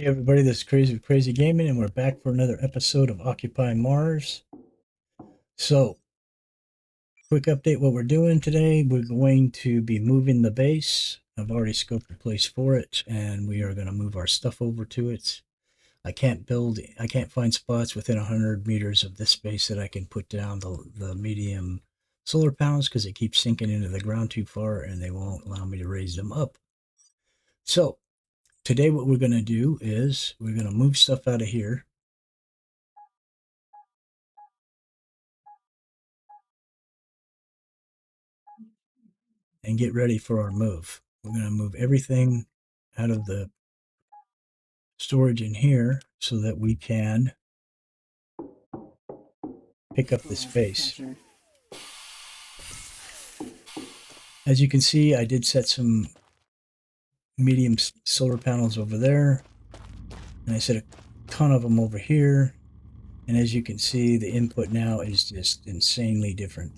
Everybody, this is Crazy Gaming, and we're back for another episode of Occupy Mars. So, quick update what we're doing today. We're going to be moving the base. I've already scoped a place for it, and we are going to move our stuff over to it. I can't find spots within 100 meters of this space that I can put down the medium solar panels because they keep sinking into the ground too far and they won't allow me to raise them up. So, today what we're going to do is we're going to move stuff out of here. And get ready for our move. We're going to move everything out of the storage in here so that we can pick up the space. As you can see, I did set some medium solar panels over there, and I set a ton of them over here. And as you can see, the input now is just insanely different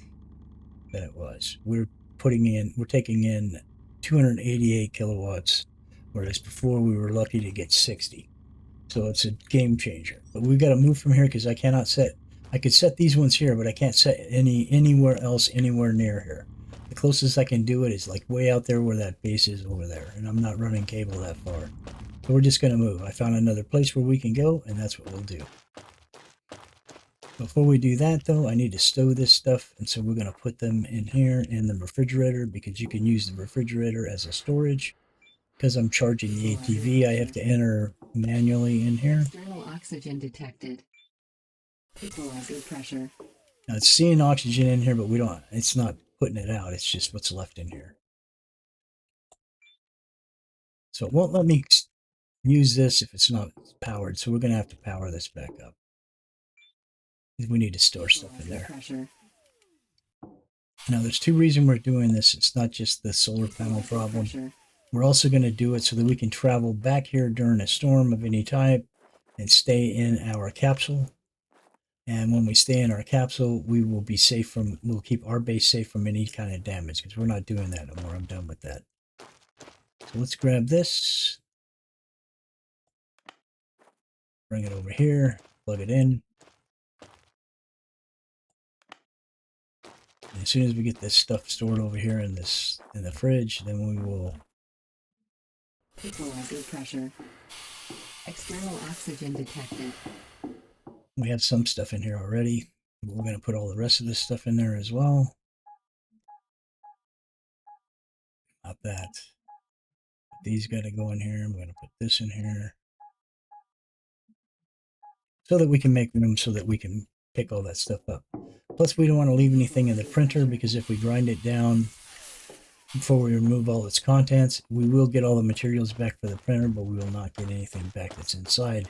than it was. We're taking in 288 kilowatts, whereas before we were lucky to get 60. So it's a game changer. But we've got to move from here because I could set these ones here, but I can't set anywhere else anywhere near here. The closest I can do it is like way out there where that base is over there, and I'm not running cable that far. So we're just going to move. I found another place where we can go, and that's what we'll do. Before we do that, though, I need to stow this stuff, and so we're going to put them in here in the refrigerator because you can use the refrigerator as a storage. Because I'm charging the ATV, I have to enter manually in here. External oxygen detected. Equalizer pressure. Now it's seeing oxygen in here, but it's not putting it out. It's just what's left in here. So it won't let me use this if it's not powered. So we're going to have to power this back up. We need to store stuff in there. Pressure. Now there's two reasons we're doing this. It's not just the solar panel problem. Pressure. We're also going to do it so that we can travel back here during a storm of any type and stay in our capsule. And when we stay in our capsule, we'll keep our base safe from any kind of damage because we're not doing that anymore. I'm done with that. So let's grab this, bring it over here, plug it in. And as soon as we get this stuff stored over here in the fridge, then we will equalizer pressure. External oxygen detected. We have some stuff in here already, but we're going to put all the rest of this stuff in there as well. Not that. These got to go in here. I'm going to put this in here so that we can make room so that we can pick all that stuff up. Plus, we don't want to leave anything in the printer because if we grind it down before we remove all its contents, we will get all the materials back for the printer, but we will not get anything back that's inside.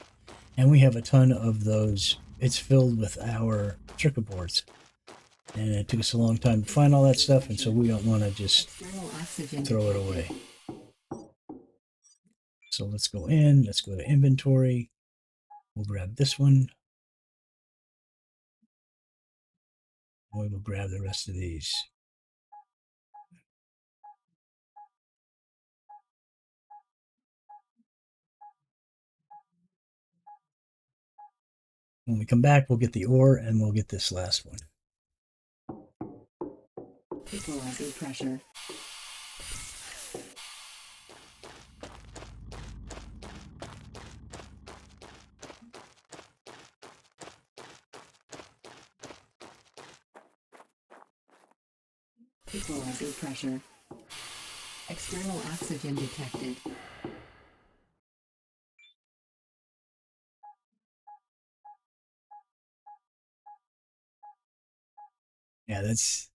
And we have a ton of those. It's filled with our circuit boards. And it took us a long time to find all that stuff, and so we don't want to just throw it away. So let's go in, let's go to inventory. We'll grab this one. We will grab the rest of these. When we come back, we'll get the ore and we'll get this last one. Equalizer pressure. Equalizer pressure. External oxygen detected. Yeah, that's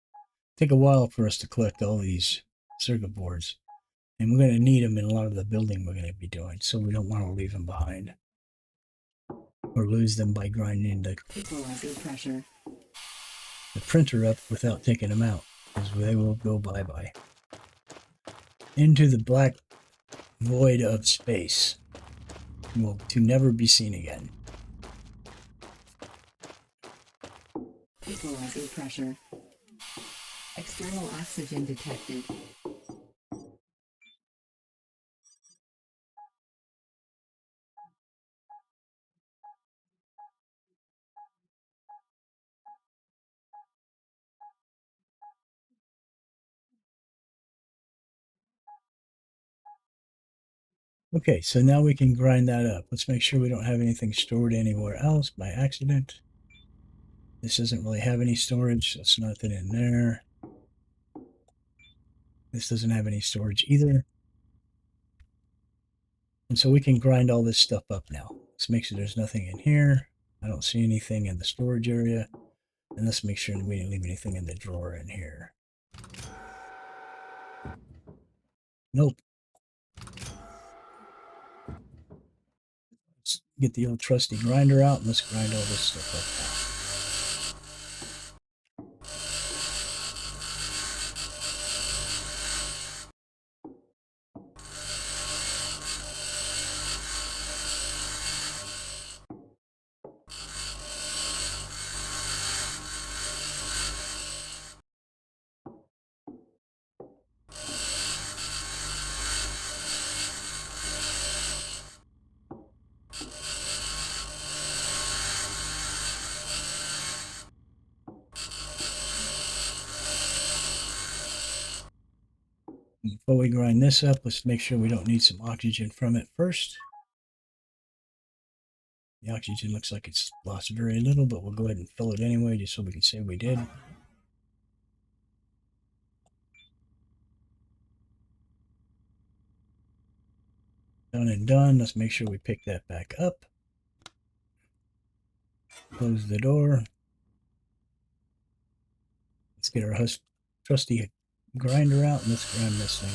take a while for us to collect all these circuit boards. And we're going to need them in a lot of the building we're going to be doing, so we don't want to leave them behind. Or lose them by grinding the printer up without taking them out, because they will go bye-bye. Into the black void of space, to never be seen again. Equalizer pressure. External oxygen detected. Okay, so now we can grind that up. Let's make sure we don't have anything stored anywhere else by accident. This doesn't really have any storage, so it's nothing in there. This doesn't have any storage either. And so we can grind all this stuff up now. Let's make sure there's nothing in here. I don't see anything in the storage area. And let's make sure we didn't leave anything in the drawer in here. Nope. Let's get the old trusty grinder out and let's grind all this stuff up now. Before we grind this up, let's make sure we don't need some oxygen from it first. The oxygen looks like it's lost very little, but we'll go ahead and fill it anyway, just so we can say we did. Done and done. Let's make sure we pick that back up. Close the door. Let's get our trusty grinder out and let's grind this thing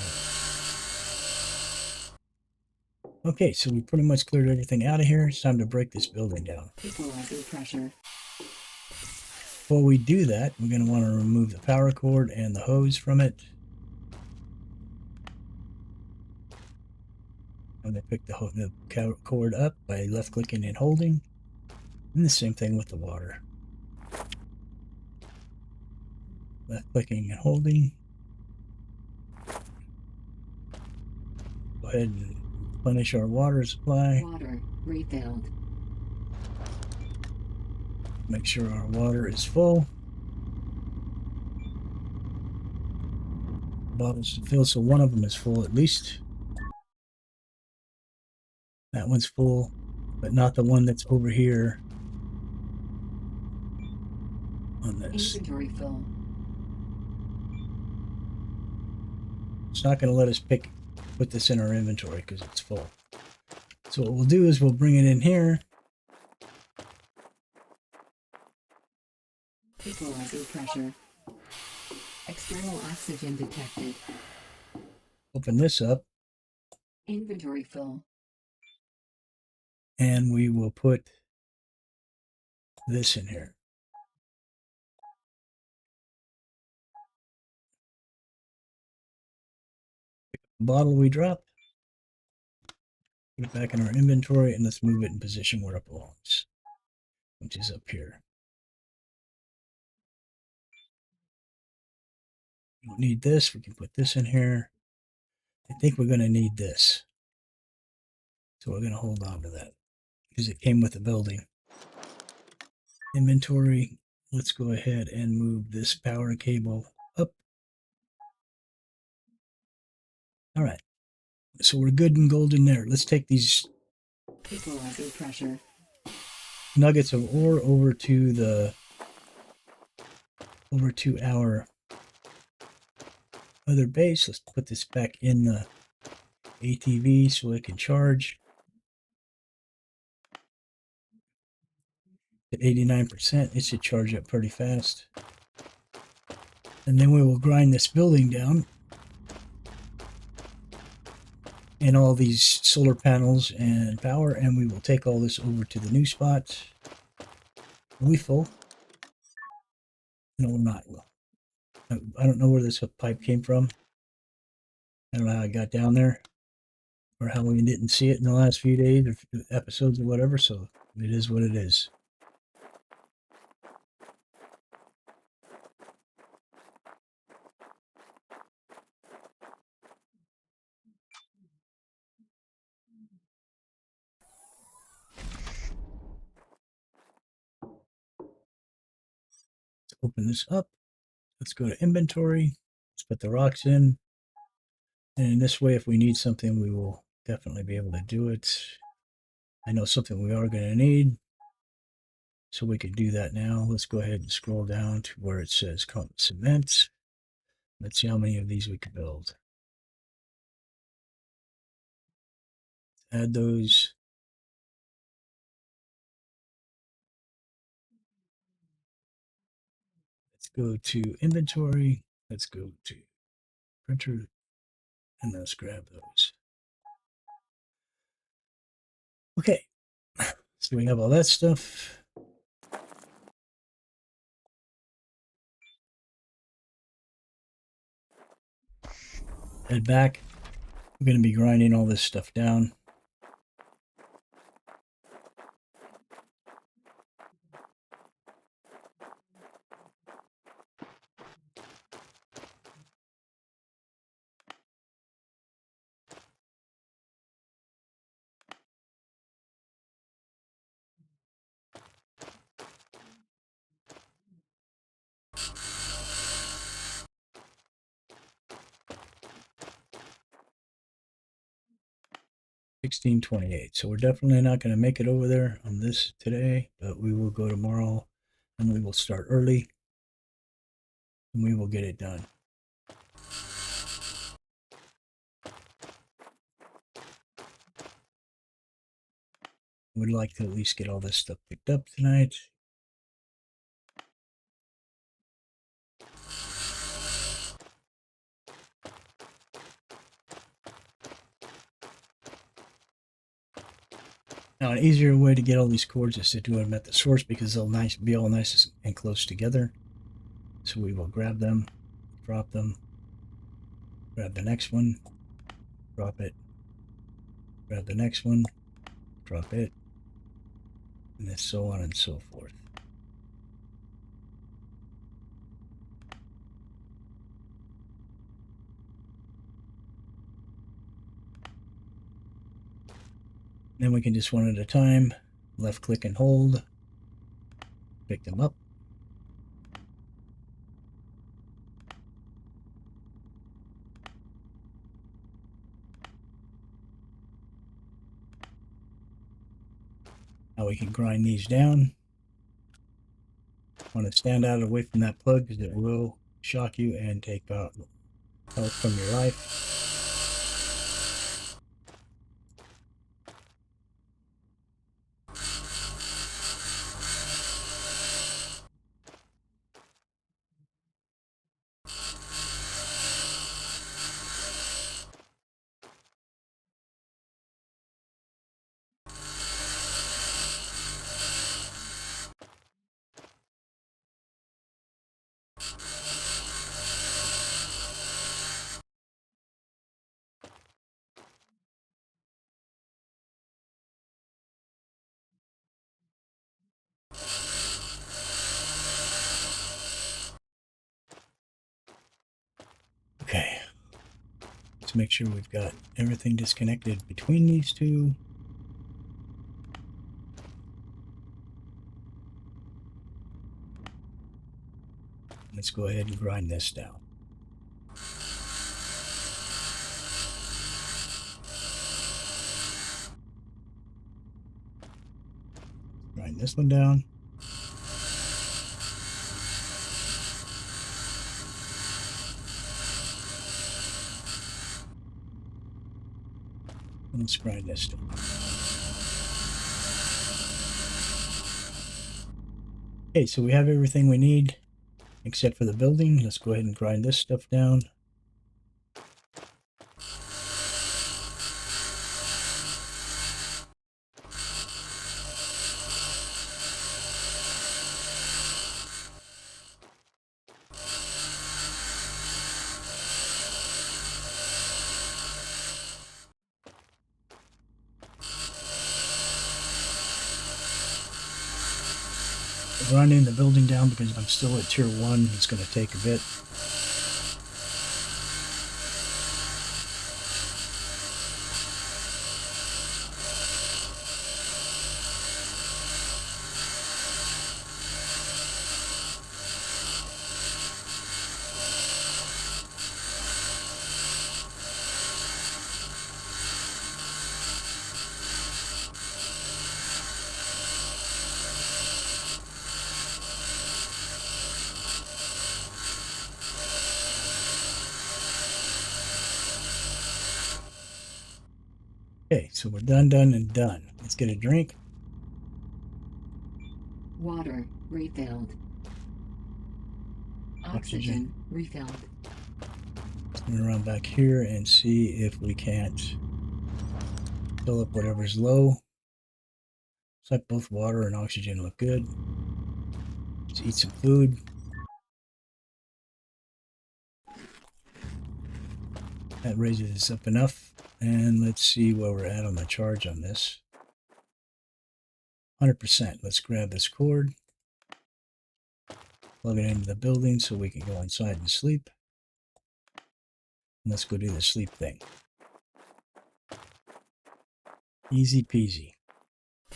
up. Okay, so we pretty much cleared everything out of here. It's time to break this building down. Equalizer pressure. Before we do that, we're going to want to remove the power cord and the hose from it. I'm going to pick the cord up by left clicking and holding. And the same thing with the water. Left clicking and holding. Go ahead and replenish our water supply. Water refilled. Make sure our water is full. Bottles to fill, so one of them is full at least. That one's full, but not the one that's over here on this. Inventory full. It's not going to let us put this in our inventory because it's full. So what we'll do is we'll bring it in here. Equalizer pressure. External oxygen detected. Open this up. Inventory full. And we will put this in here. The bottle we dropped. Put it back in our inventory and let's move it in position where it belongs, which is up here. We don't need this. We can put this in here. I think we're going to need this. So we're going to hold on to that because it came with the building. Inventory. Let's go ahead and move this power cable up. All right. So we're good and golden there. Let's take these Equalizer pressure. nuggets of ore over to our other base. Let's put this back in the ATV so it can charge at 89%. It should charge up pretty fast. And then we will grind this building down. And all these solar panels and power, and we will take all this over to the new spot. Are we full? No, we're not. I don't know where this pipe came from. I don't know how it got down there, or how we didn't see it in the last few days or episodes or whatever, so it is what it is. Let's open this up. Let's go to inventory. Let's put the rocks in. And in this way, if we need something, we will definitely be able to do it. I know something we are going to need, so we could do that now. Let's go ahead and scroll down to where it says cement. Let's see how many of these we can build. Add those. Let's go to inventory. Let's go to printer, and let's grab those. Okay, so we have all that stuff. Head back. We're going to be grinding all this stuff down. $16.28. So we're definitely not going to make it over there on this today, but we will go tomorrow and we will start early and we will get it done. We'd like to at least get all this stuff picked up tonight. Now, an easier way to get all these cords is to do them at the source because they'll be all nice and close together. So we will grab them, drop them, grab the next one, drop it, grab the next one, drop it, and then so on and so forth. Then we can just one at a time, left click and hold, pick them up. Now we can grind these down. Want to stand out away from that plug because it will shock you and take out health from your life. Okay, let's make sure we've got everything disconnected between these two. Let's go ahead and grind this down. Grind this one down. And let's grind this down. Okay, so we have everything we need except for the building. Let's go ahead and grind this stuff down. Grinding the building down because I'm still at tier 1. It's going to take a bit. Okay, so we're done, and done. Let's get a drink. Water refilled. Oxygen refilled. Turn around back here and see if we can't fill up whatever's low. Looks like both water and oxygen look good. Let's eat some food. That raises us up enough. And let's see where we're at on the charge on this. 100%. Let's grab this cord. Plug it into the building so we can go inside and sleep. And let's go do the sleep thing. Easy peasy.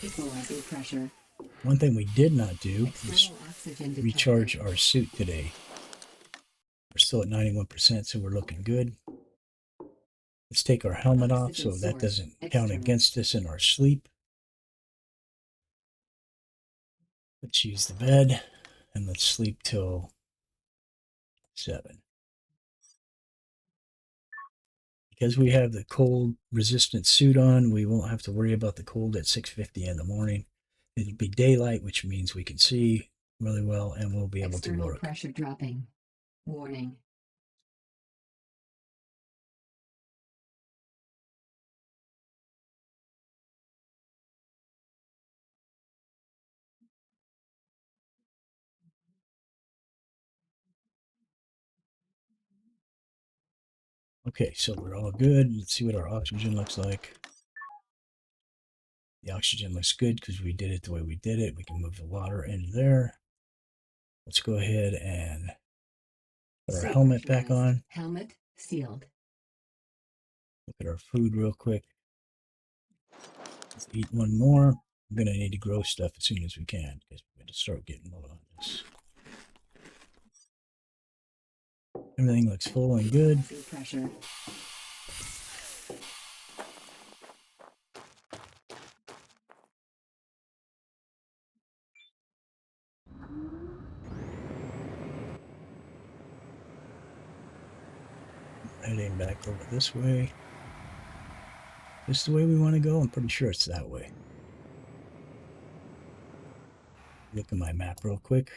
Equalizing pressure. One thing we did not do was External oxygen detected. recharge our suit today. We're still at 91%, so we're looking good. Let's take our helmet off so that doesn't count against us in our sleep. Let's use the bed and let's sleep till 7. Because we have the cold resistant suit on, we won't have to worry about the cold at 6:50 in the morning. It'll be daylight, which means we can see really well and we'll be able to External work. pressure dropping. Warning. Okay, so we're all good. Let's see what our oxygen looks like. The oxygen looks good because we did it the way we did it. We can move the water into there. Let's go ahead and put our helmet back on. Helmet sealed. Look at our food real quick. Let's eat one more. I'm going to need to grow stuff as soon as we can because we're going to start getting low on this. Everything looks full and good. Pressure. Heading back over this way. This is the way we want to go? I'm pretty sure it's that way. Look at my map real quick.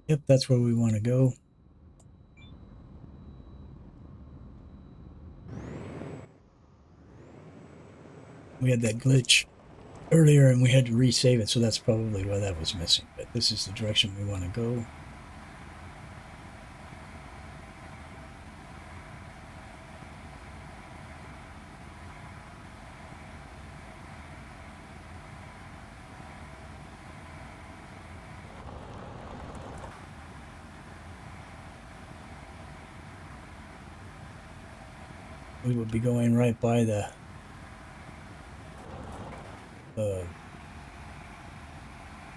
Yep, that's where we want to go. We had that glitch earlier and we had to resave it, so that's probably why that was missing. But this is the direction we want to go. We would be going right by the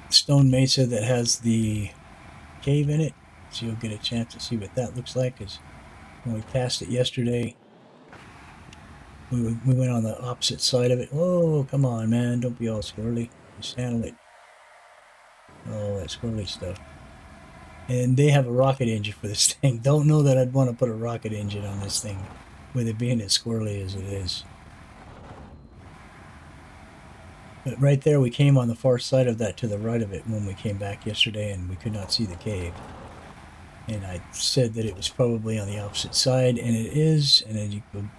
stone mesa that has the cave in it, so you'll get a chance to see what that looks like. Because when we passed it yesterday, we went on the opposite side of it. Oh, come on, man, don't be all squirrely. Just handle it. Oh, that squirrely stuff. And they have a rocket engine for this thing. Don't know that I'd want to put a rocket engine on this thing with it being as squirrely as it is. But right there, we came on the far side of that to the right of it when we came back yesterday, and we could not see the cave. And I said that it was probably on the opposite side, and it is. And then you can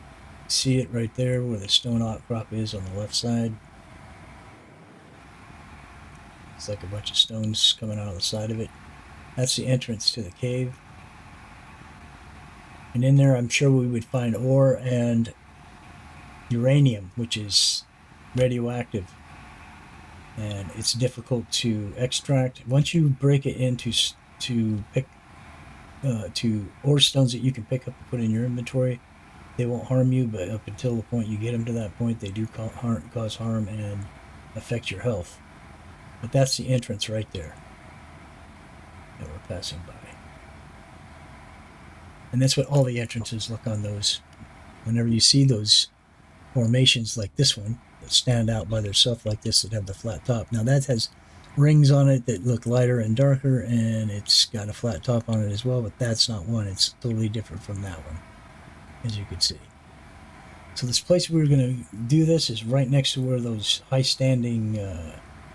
see it right there where the stone outcrop is on the left side. It's like a bunch of stones coming out of the side of it. That's the entrance to the cave. And in there, I'm sure we would find ore and uranium, which is radioactive. And it's difficult to extract. Once you break it into to ore stones that you can pick up and put in your inventory, they won't harm you. But up until the point you get them to that point, they do cause harm and affect your health. But that's the entrance right there that we're passing by. And that's what all the entrances look on those. Whenever you see those formations like this one that stand out by themselves like this that have the flat top. Now that has rings on it that look lighter and darker, and it's got a flat top on it as well, but that's not one. It's totally different from that one, as you can see. So this place we were going to do this is right next to where those high-standing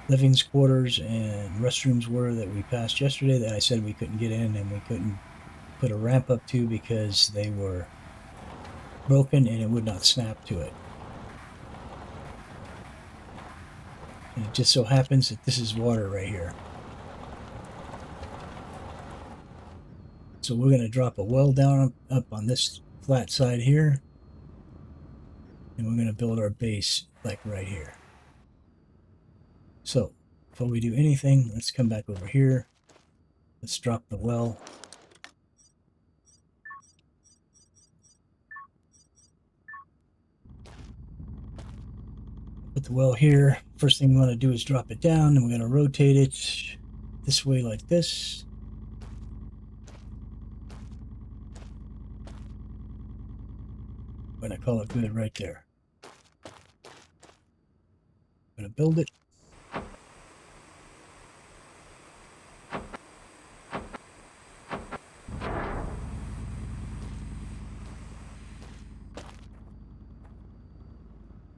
living quarters and restrooms were that we passed yesterday that I said we couldn't get in and we couldn't put a ramp up to because they were broken and it would not snap to it. And it just so happens that this is water right here. So we're going to drop a well down up on this flat side here. And we're going to build our base like right here. So before we do anything, let's come back over here. Let's drop the well. Put the well here. First thing we want to do is drop it down, and we're going to rotate it this way like this. I'm going to call it good right there. I'm going to build it.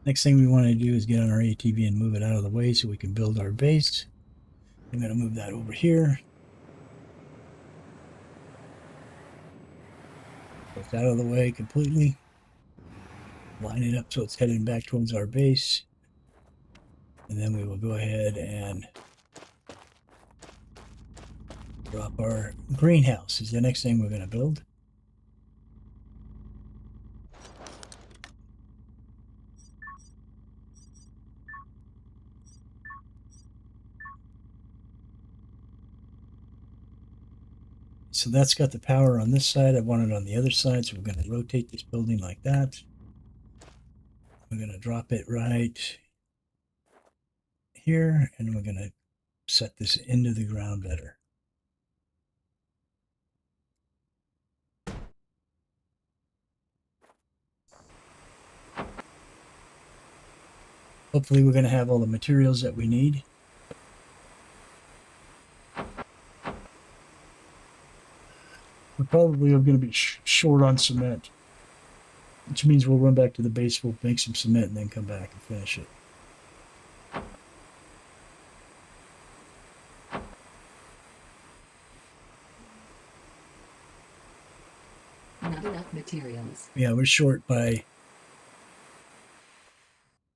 Next thing we want to do is get on our ATV and move it out of the way so we can build our base. I'm going to move that over here. It's out of the way completely. Line it up so it's heading back towards our base. And then we will go ahead and drop our greenhouse is the next thing we're going to build. So that's got the power on this side. I want it on the other side, so we're going to rotate this building like that. We're going to drop it right here, and we're going to set this into the ground better. Hopefully we're going to have all the materials that we need. We're probably going to be short on cement, which means we'll run back to the base, we'll make some cement, and then come back and finish it. Not enough materials. Yeah, we're short by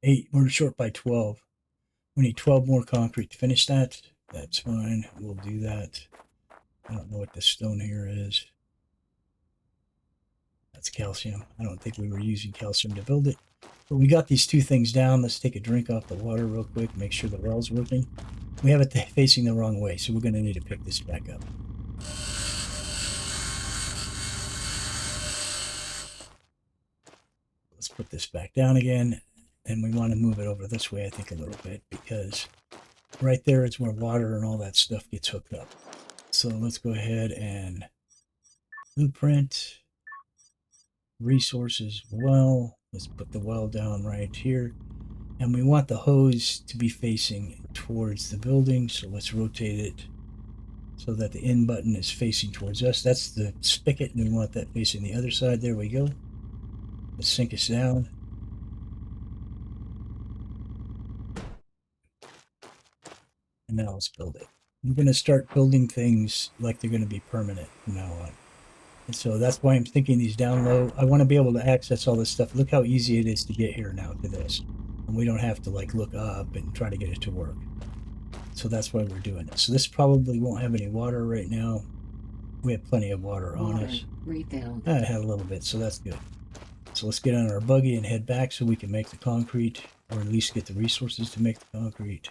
8. We're short by 12. We need 12 more concrete to finish that. That's fine. We'll do that. I don't know what this stone here is. That's calcium. I don't think we were using calcium to build it. But we got these two things down. Let's take a drink off the water real quick. Make sure the well's working. We have it facing the wrong way, so we're going to need to pick this back up. Let's put this back down again. And we want to move it over this way, I think, a little bit, because right there is where water and all that stuff gets hooked up. So let's go ahead and blueprint resources well. Let's put the well down right here. And we want the hose to be facing towards the building. So let's rotate it so that the in button is facing towards us. That's the spigot, and we want that facing the other side. There we go. Let's sink us down. And now let's build it. I'm going to start building things like they're going to be permanent from now on. And so that's why I'm thinking these down low. I want to be able to access all this stuff. Look how easy it is to get here now to this. And we don't have to like look up and try to get it to work. So that's why we're doing it. So this probably won't have any water right now. we have plenty of water on us. Refilled. I had a little bit, so that's good. So let's get on our buggy and head back so we can make the concrete, or at least get the resources to make the concrete.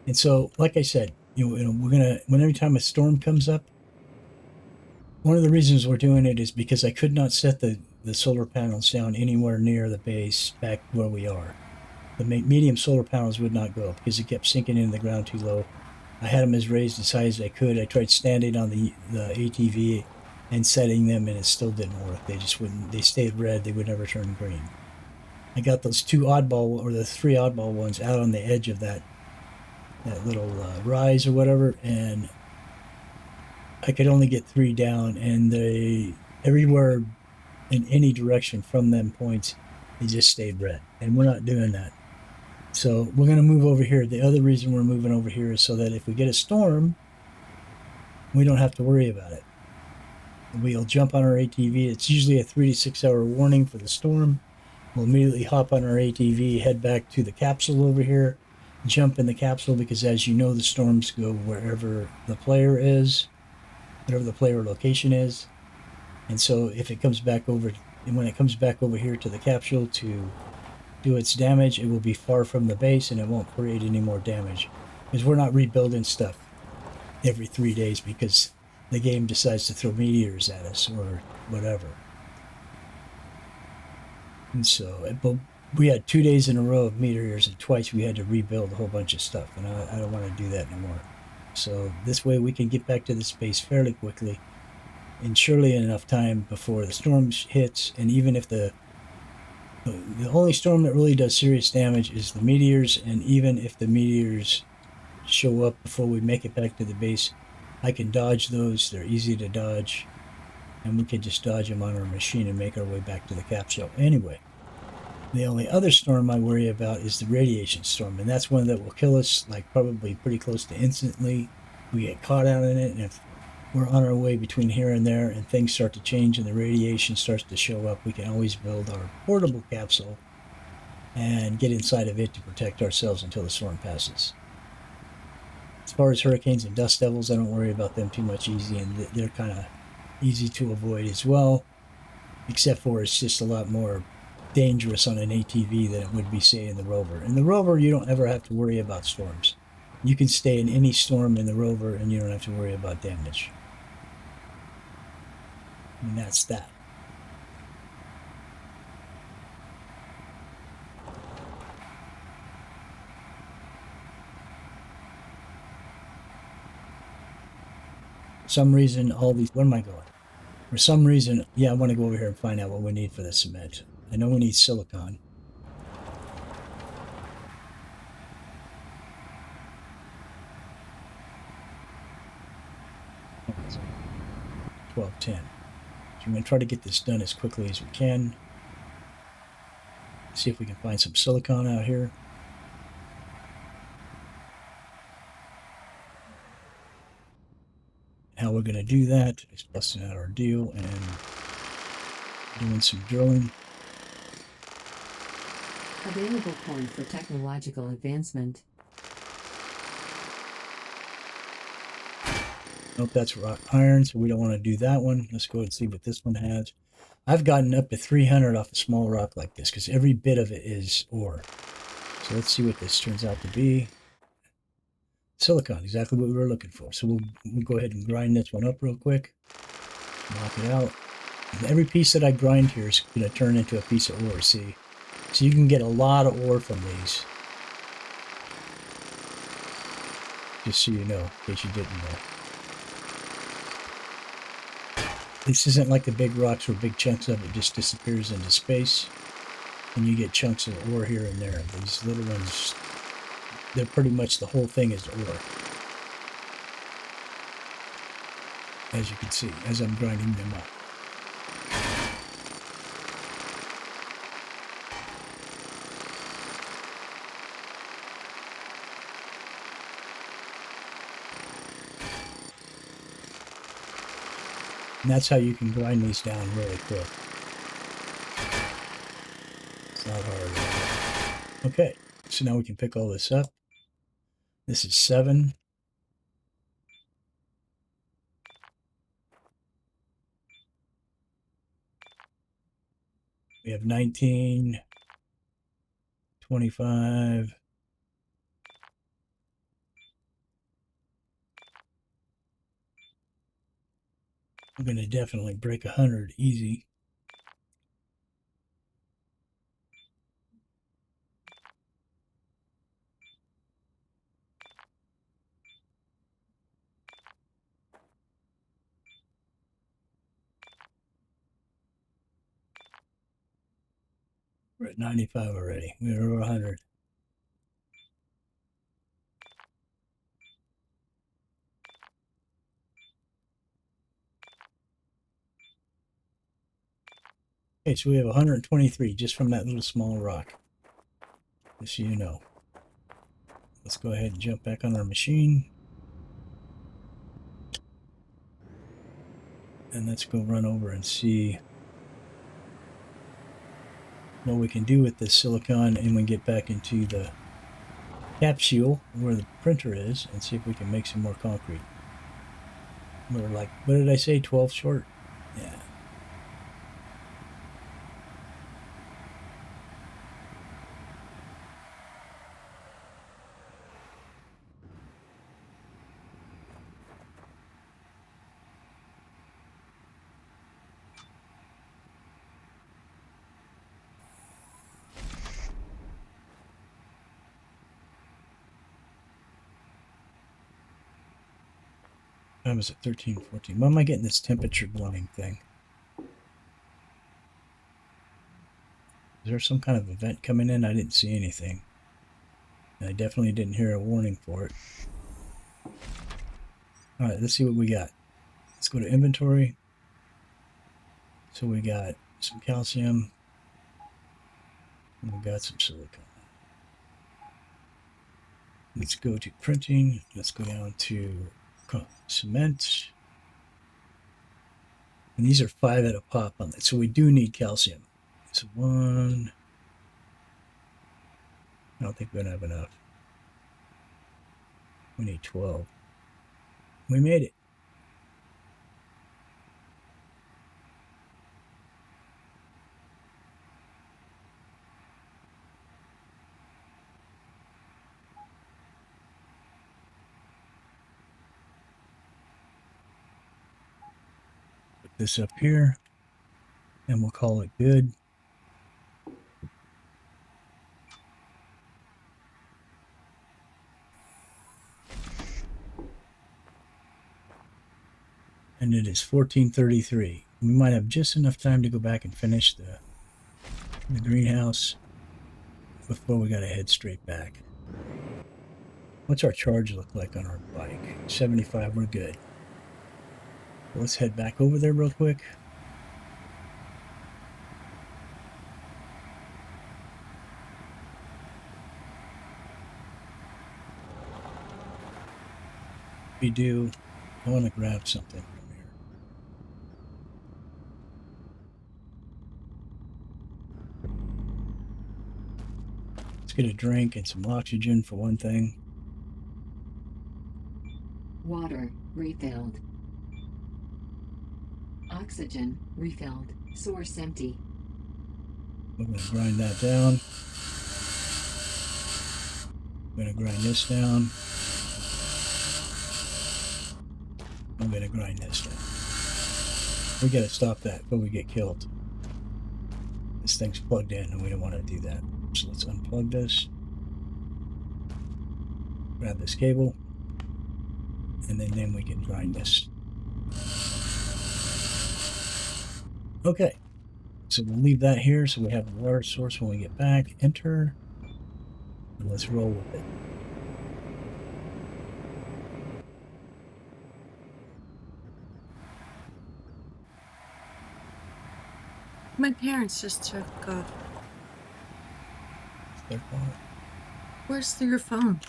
And so, like I said, we're gonna, when every time a storm comes up, one of the reasons we're doing it is because I could not set the solar panels down anywhere near the base back where we are. The medium solar panels would not go because it kept sinking into the ground too low. I had them as raised as high as I could. I tried standing on the ATV and setting them, and it still didn't work. They just wouldn't. They stayed red. They would never turn green. I got those two oddball, or the three oddball ones, out on the edge of that little rise or whatever, and I could only get three down, and they everywhere in any direction from them points, they just stayed red, and we're not doing that. So we're going to move over here. The other reason we're moving over here is so that if we get a storm, we don't have to worry about it. We'll jump on our ATV. It's usually a 3 to 6 hour warning for the storm. We'll immediately hop on our ATV, head back to the capsule over here, jump in the capsule because, as you know, the storms go wherever the player is, whatever the player location is. And so if it comes back over, and when it comes back over here to the capsule to do its damage, it will be far from the base and it won't create any more damage. Because we're not rebuilding stuff every 3 days because the game decides to throw meteors at us or whatever. And so, but we had 2 days in a row of meteors, and twice we had to rebuild a whole bunch of stuff, and I don't want to do that anymore. So this way we can get back to the space fairly quickly, and surely enough time before the storm hits. And even if the only storm that really does serious damage is the meteors, and even if the meteors show up before we make it back to the base, I can dodge those. They're easy to dodge, and we can just dodge them on our machine and make our way back to the capsule. Anyway, the only other storm I worry about is the radiation storm, and that's one that will kill us, like, probably pretty close to instantly. We get caught out in it, and if we're on our way between here and there and things start to change and the radiation starts to show up, we can always build our portable capsule and get inside of it to protect ourselves until the storm passes. As far as hurricanes and dust devils, I don't worry about them too much, easy, and they're kind of easy to avoid as well, except for it's just a lot more dangerous on an ATV than it would be, say, in the rover. In the rover, you don't ever have to worry about storms. You can stay in any storm in the rover and you don't have to worry about damage. And that's that. For some reason, all these, where am I going? For some reason, yeah, I want to go over here and find out what we need for the cement. I know we need silicon. Oh, it's 12:10. So I'm going to try to get this done as quickly as we can. See if we can find some silicon out here. How we're going to do that is busting out our deal and doing some drilling. Available point for technological advancement. Nope, that's rock iron, so we don't want to do that one. Let's go and see what this one has. I've gotten up to 300 off a small rock like this because every bit of it is ore. So let's see what this turns out to be. Silicon, exactly what we were looking for. So we'll go ahead and grind this one up real quick. Knock it out. And every piece that I grind here is going to turn into a piece of ore, see? So you can get a lot of ore from these. Just so you know, in case you didn't know. This isn't like the big rocks where big chunks of it just disappears into space. And you get chunks of ore here and there. These little ones, they're pretty much, the whole thing is ore. As you can see, as I'm grinding them up. And that's how you can grind these down really quick. It's not hard. Okay, so now we can pick all this up. This is 7. We have 19, 25. I'm going to definitely break 100 easy. We're at 95 already. We're over 100. Okay, so we have 123 just from that little small rock. Just so you know. Let's go ahead and jump back on our machine. And let's go run over and see what we can do with this silicon, and we get back into the capsule where the printer is and see if we can make some more concrete. We're like, what did I say, 12 short? Yeah. I was at 13, 14. Why am I getting this temperature warning thing? Is there some kind of event coming in? I didn't see anything. I definitely didn't hear a warning for it. All right, let's see what we got. Let's go to inventory. So we got some calcium. And we got some silicon. Let's go to printing. Let's go down to cement. And these are 5 at a pop on it. So we do need calcium. So 1. I don't think we're going to have enough. We need 12. We made it. Put this up here. And we'll call it good. And it is 14:33. We might have just enough time to go back and finish the greenhouse before we got to head straight back. What's our charge look like on our bike? 75, we're good. Let's head back over there real quick. We do. I want to grab something from here. Let's get a drink and some oxygen for one thing. Water refilled. Oxygen refilled. Source empty. We're going to grind that down. I'm going to grind this down. I'm going to grind this down. We got to stop that before we get killed. This thing's plugged in and we don't want to do that. So let's unplug this. Grab this cable. And then we can grind this. Okay. So we'll leave that here so we have a water source when we get back. Enter. And let's roll with it. My parents just took where's your phone?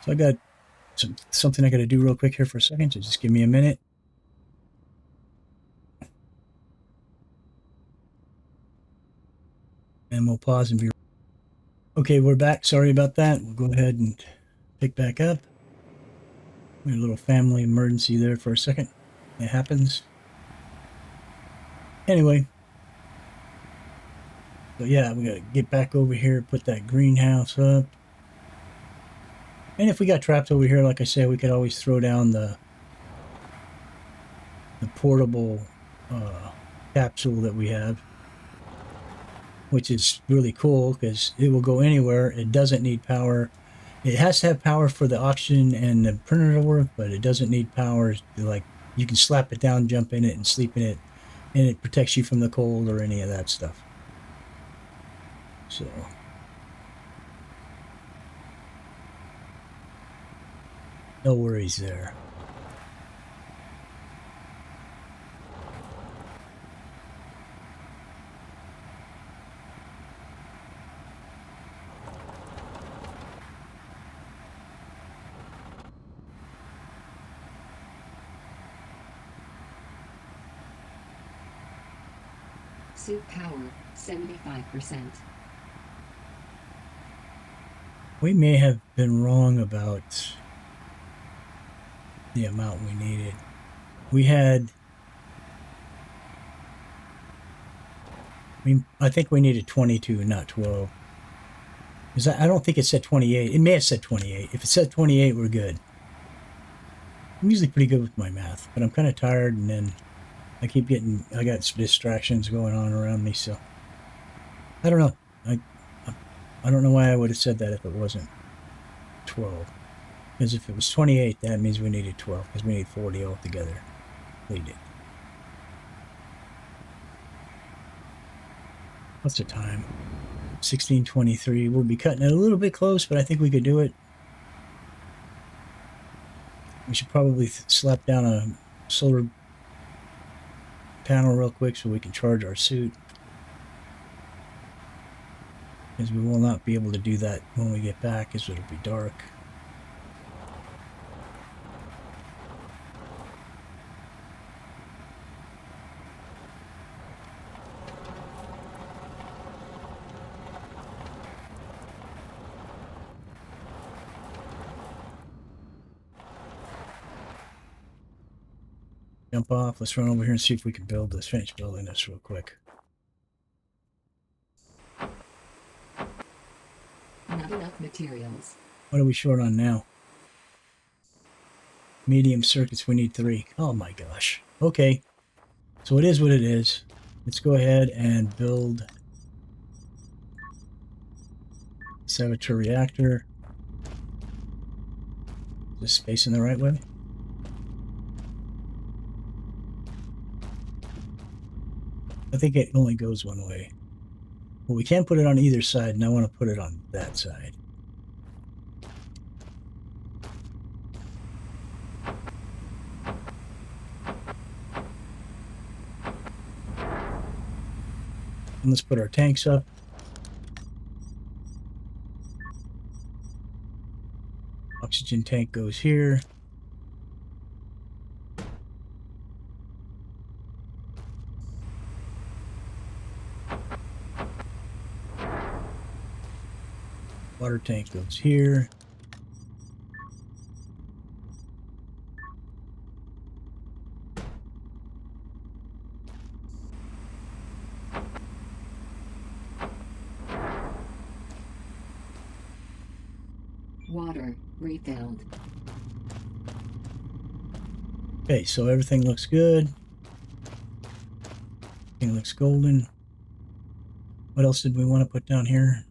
So I got something I got to do real quick here for a second. So just give me a minute. And we'll pause and be Okay, we're back. Sorry about that. We'll go ahead and pick back up. We had a little family emergency there for a second. It happens. Anyway, so yeah, we got to get back over here, put that greenhouse up. And if we got trapped over here, like I said, we could always throw down the portable capsule that we have, which is really cool because it will go anywhere. It doesn't need power. It has to have power for the oxygen and the printer to work, but it doesn't need power. Like, you can slap it down, jump in it, and sleep in it, and it protects you from the cold or any of that stuff. So no worries there. Suit power, 75%. We may have been wrong about the amount we needed. We had, I think we needed 22, not 12. Because I don't think it said 28. It may have said 28. If it said 28, we're good. I'm usually pretty good with my math, but I'm kind of tired, and then I got some distractions going on around me, so I don't know. I don't know why I would have said that if it wasn't 12. Because if it was 28, that means we needed 12, because we need 40 altogether. We did. What's the time? 16:23. We'll be cutting it a little bit close, but I think we could do it. We should probably slap down a solar panel real quick so we can charge our suit. Because we will not be able to do that when we get back, as it'll be dark. Jump off. Let's run over here and see if we can finish building this real quick. Not enough materials. What are we short on now? Medium circuits, we need 3. Oh my gosh. Okay. So it is what it is. Let's go ahead and build Saboteur reactor. Is this facing the right way? I think it only goes one way. Well, we can put it on either side, and I want to put it on that side. And let's put our tanks up. Oxygen tank goes here. Water tank goes here. Water, refilled. Okay, so everything looks good. Everything looks golden. What else did we want to put down here?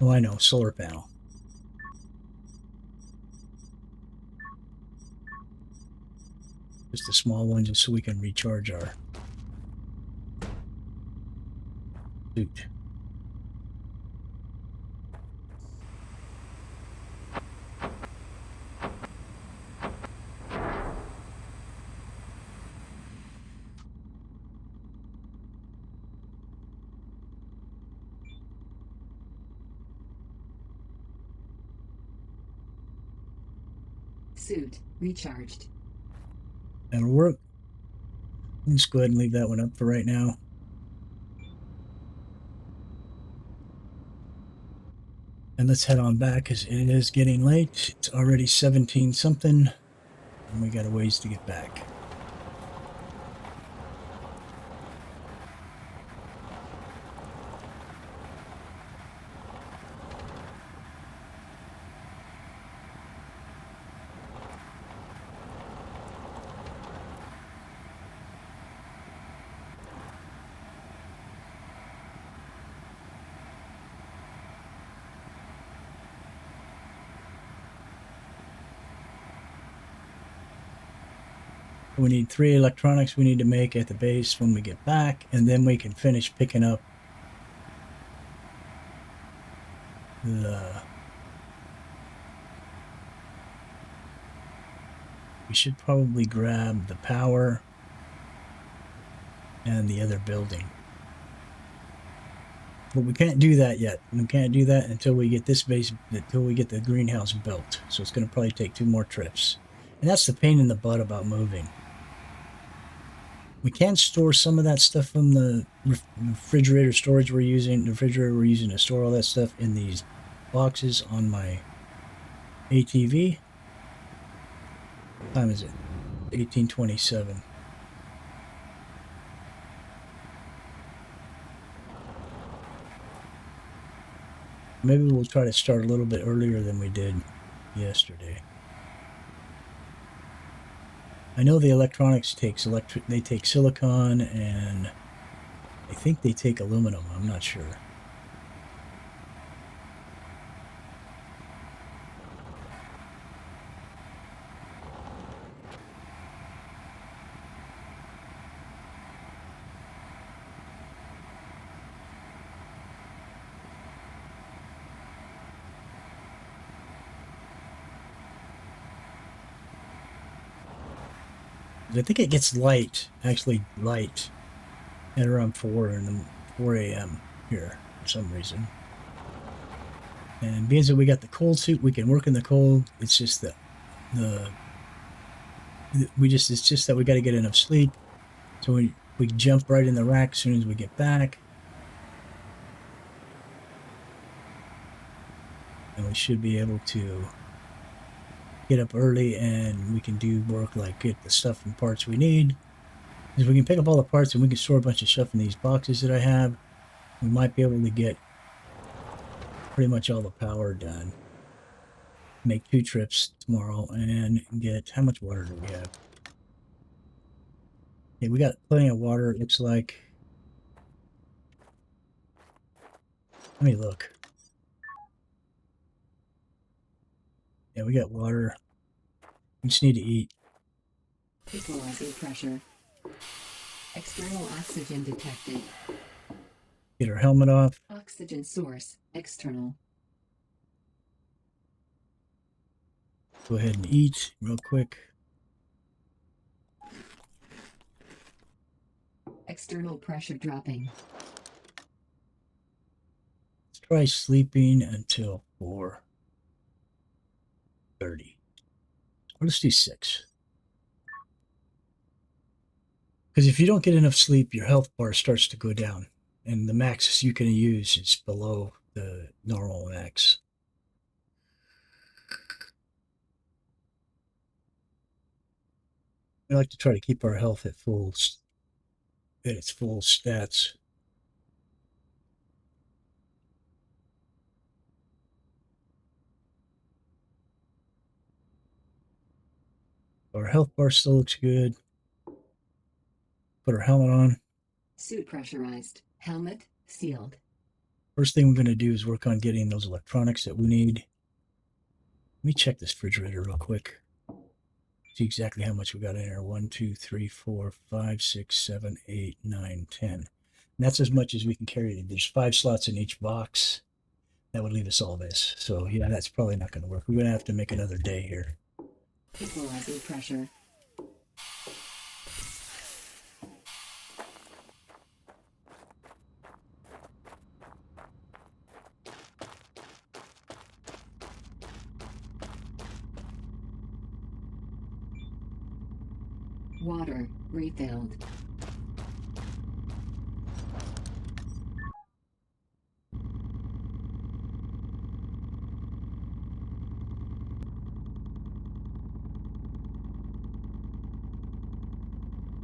Oh, I know, solar panel. Just a small one, just so we can recharge our suit. Suit, recharged. That'll work. Let's go ahead and leave that one up for right now. And let's head on back because it is getting late. It's already 17 something, and we got a ways to get back. We need 3 electronics we need to make at the base when we get back, and then we can finish picking up the... We should probably grab the power and the other building. But we can't do that yet. We can't do that until we get this base, until we get the greenhouse built. So it's going to probably take 2 more trips. And that's the pain in the butt about moving. We can store some of that stuff from the refrigerator storage we're using, the refrigerator we're using to store all that stuff in these boxes on my ATV. What time is it? 18:27. Maybe we'll try to start a little bit earlier than we did yesterday. I know the electronics takes they take silicon, and I think they take aluminum. I'm not sure. I think it gets light, actually light, at around 4 a.m. here for some reason. And being that we got the cold suit, we can work in the cold. It's just that it's just that we got to get enough sleep, so we jump right in the rack as soon as we get back, and we should be able to get up early, and we can do work like get the stuff and parts we need. If we can pick up all the parts and we can store a bunch of stuff in these boxes that I have, we might be able to get pretty much all the power done. Make 2 trips tomorrow and get... How much water do we have? Okay, we got plenty of water, it looks like. Let me look. Yeah, we got water. We just need to eat. Equalizing pressure. External oxygen detected. Get our helmet off. Oxygen source external. Go ahead and eat real quick. External pressure dropping. Let's try sleeping until 4:30. Or let's do 6. Because if you don't get enough sleep, your health bar starts to go down. And the max you can use is below the normal max. We like to try to keep our health at its full stats. Our health bar still looks good. Put our helmet on. Suit pressurized. Helmet sealed. First thing we're going to do is work on getting those electronics that we need. Let me check this refrigerator real quick. See exactly how much we got in there. 1, 2, 3, 4, 5, 6, 7, 8, 9, 10. And that's as much as we can carry. There's 5 slots in each box. That would leave us all this. So yeah, that's probably not going to work. We're going to have to make another day here. Equalizing pressure. Water refilled.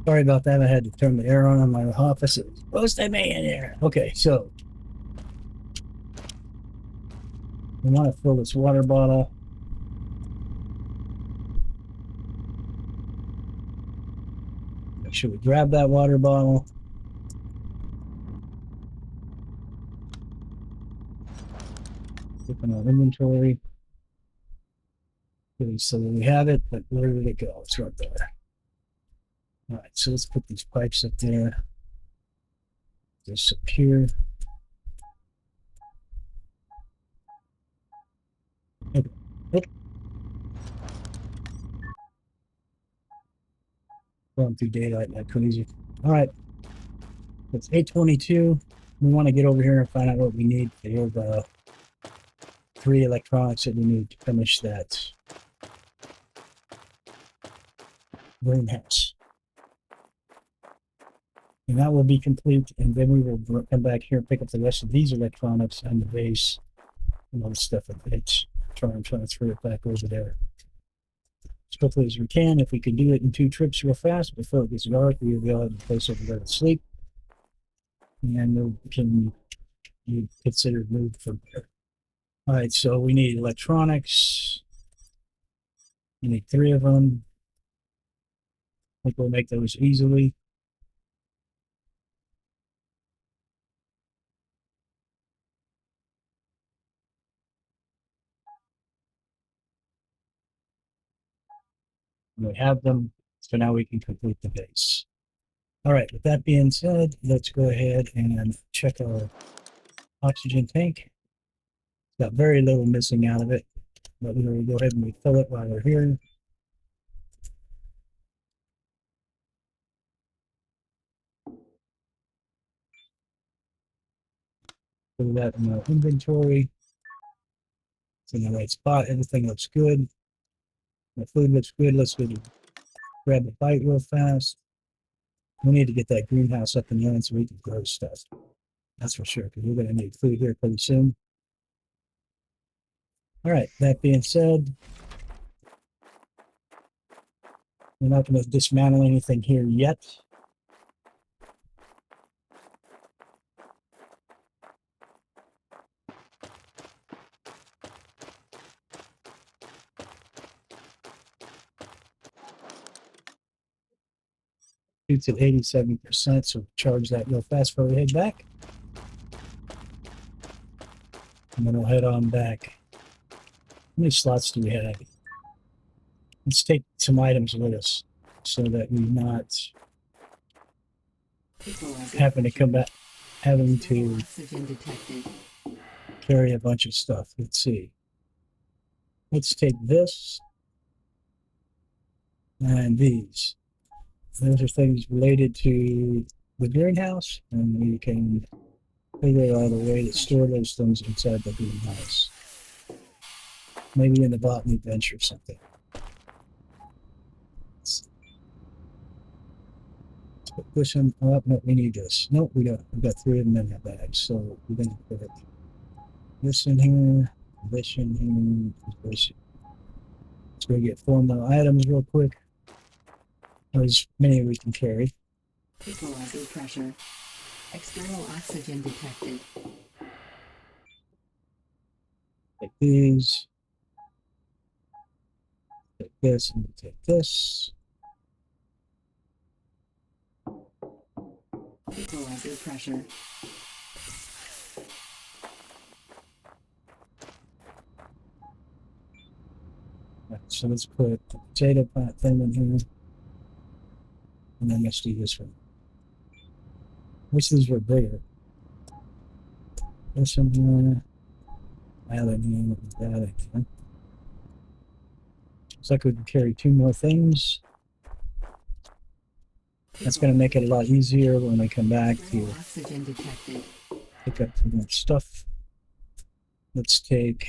Sorry about that. I had to turn the air on in my office. It was supposed to be in here. Okay, so we want to fill this water bottle. Make sure we grab that water bottle. Open our inventory. Okay, so we have it, but where did it go? It's right there. All right, so let's put these pipes up there. This up here. Okay. Oh. Going through daylight like crazy. All right, it's 8:22. We want to get over here and find out what we need for the 3 electronics that we need to finish that greenhouse. And that will be complete, and then we will come back here and pick up the rest of these electronics and the base and all the stuff that it's try and transfer it back over there as quickly as we can. If we can do it in 2 trips real fast before it gets dark, we will be able to place over there to sleep, and we can be considered moved from there. All right, so we need electronics. We need 3 of them. I think we'll make those easily. We have them, so now we can complete the base. All right, with that being said, let's go ahead and check our oxygen tank. It's got very little missing out of it, but we're going to go ahead and refill it while we're here. Put that in our inventory. It's in the right spot. Everything looks good. The food looks good. Let's go grab a bite real fast. We need to get that greenhouse up and running so we can grow stuff. That's for sure, because we're going to need food here pretty soon. All right, that being said, we're not going to dismantle anything here yet. It's at 87%, so charge that real fast before we head back. And then we'll head on back. How many slots do we have? Let's take some items with us so that we're not having to come back, having to Oxygen detected. carry a bunch of stuff. Let's see. Let's take this and these. Those are things related to the greenhouse, and we can figure out a way to store those things inside the greenhouse. Maybe in the botany bench or something. Let's put this in. Oh, no, we need this. Nope, we got 3 of them in that bag. So we're going to put this in here, this in here, this. Let's go get 4 more items real quick. As many as we can carry. Equalizer pressure. External oxygen detected. Take these. Take this and take this. Equalizer pressure. Right, so let's put the potato plant thing in here. And then let's do this one. Wish these were bigger. This one here. That in here. That in here. Looks like we can carry 2 more things. That's going to make it a lot easier when we come back to Oxygen detected. pick up some more stuff. Let's take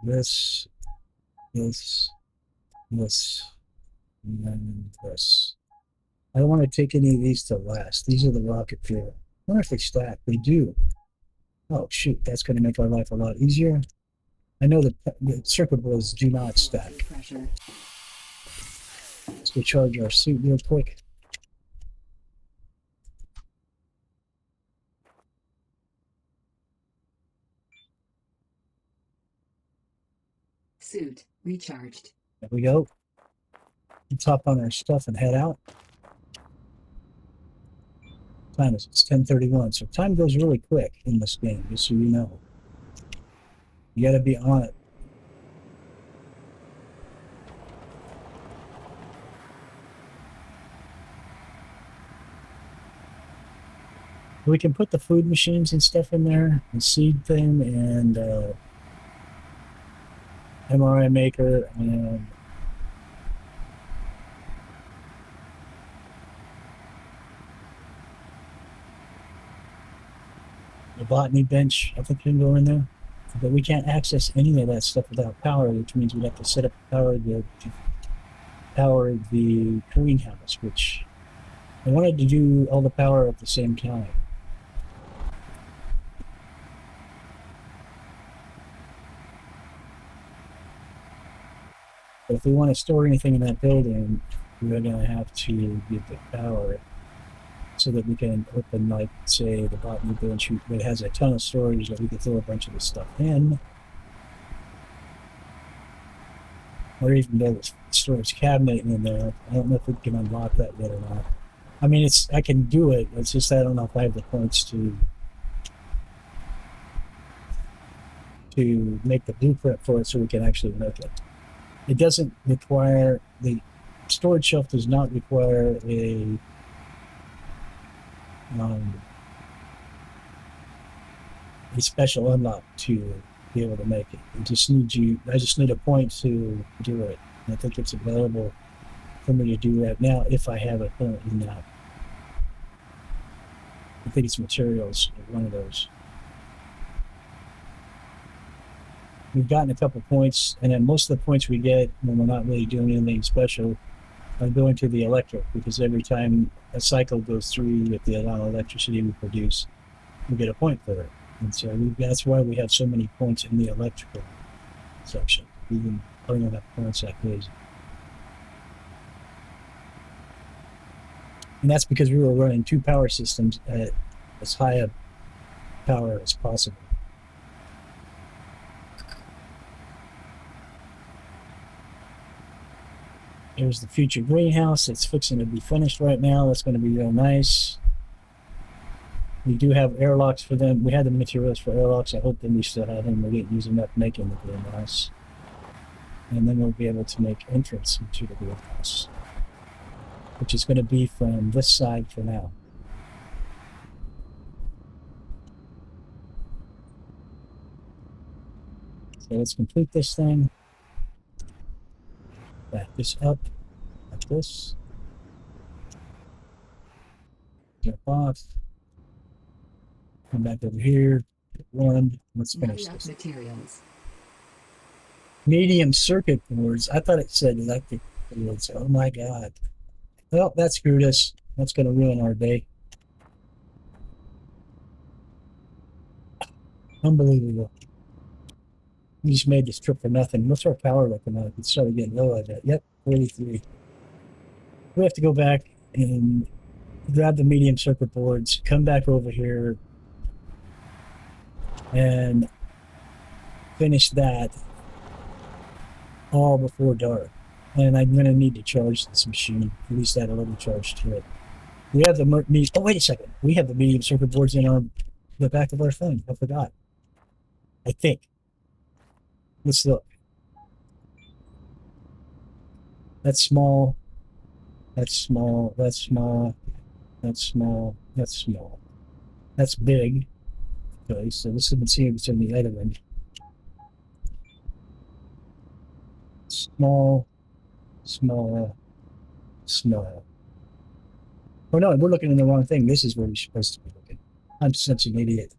this, this, this, and then this. I don't want to take any of these to last. These are the rocket fuel. I wonder if they stack. They do. Oh, shoot. That's going to make our life a lot easier. I know that the circuit boards do not stack. Pressure. Let's go charge our suit real quick. Suit recharged. There we go. Let's hop on our stuff and head out. Time is it's 10:31, so time goes really quick in this game, just so you know. You got to be on it. We can put the food machines and stuff in there, the seed thing, and MRI maker, and the botany bench. I think can go in there, but we can't access any of that stuff without power, which means we'd have to set up power to power the greenhouse, which I wanted to do all the power at the same time. But if we want to store anything in that building, we're going to have to get the power so that we can open, like, say, the botany bench that has a ton of storage that we can throw a bunch of this stuff in. Or even build a storage cabinet in there. I don't know if we can unlock that yet or not. I mean, I can do it. It's just I don't know if I have the points to make the blueprint for it so we can actually make it. It doesn't require, the storage shelf does not require a special unlock to be able to make it. I just need a point to do it. And I think it's available for me to do that now if I have it currently not. I think it's materials, one of those. We've gotten a couple points, and then most of the points we get when we're not really doing anything special are going to the electric, because every time a cycle goes through with the amount of electricity we produce, we get a point for it. And so that's why we have so many points in the electrical section. We've been putting up points like crazy. And that's because we were running 2 power systems at as high a power as possible. Here's the future greenhouse. It's fixing to be finished right now. That's going to be real nice. We do have airlocks for them. We had the materials for airlocks. I hope that we still have them. We didn't use enough making the greenhouse. And then we'll be able to make entrance into the greenhouse, which is going to be from this side for now. So let's complete this thing. Back this up like this. Jump off. Come back over here. Get warmed. Let's finish this. Materials. Medium circuit boards. I thought it said electric boards. Oh my god. Well, that screwed us. That's going to ruin our day. Unbelievable. We just made this trip for nothing. What's our power looking like? It started getting low like that. Yep, 43. We have to go back and grab the medium circuit boards, come back over here, and finish that all before dark. And I'm going to need to charge this machine. At least add a little charge to it. We have the oh, wait a second. We have the medium circuit boards in the back of our thing. I forgot. I think. Let's look. That's small. That's small. That's small. That's small. That's small. That's big. Okay, so this is the see what's in the other one. Small, small, small. Oh no, we're looking in the wrong thing. This is where we're supposed to be looking. I'm such an idiot.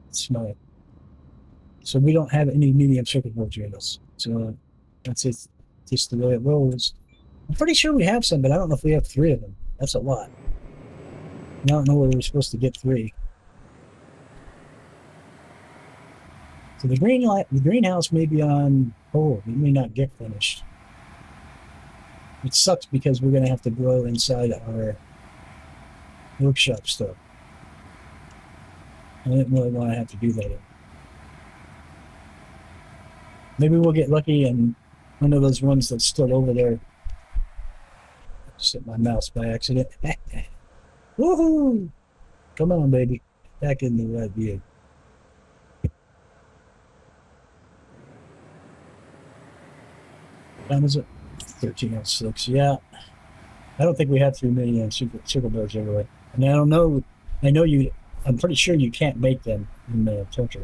Small. So we don't have any medium circuit board journals. So that's it. Just the way it rolls. I'm pretty sure we have some, but I don't know if we have 3 of them. That's a lot. I don't know where we're supposed to get 3. So the greenhouse may be on hold. It may not get finished. It sucks because we're going to have to grow inside our workshop stuff. I didn't really want to have to do that. Maybe we'll get lucky and one of those ones that's still over there. Just hit my mouse by accident. Woohoo! Come on, baby. Back in the right view. Time is it? 13:06. Yeah. I don't think we have 3 million circle birds anyway. And I don't know. I know you. I'm pretty sure you can't make them in the filter.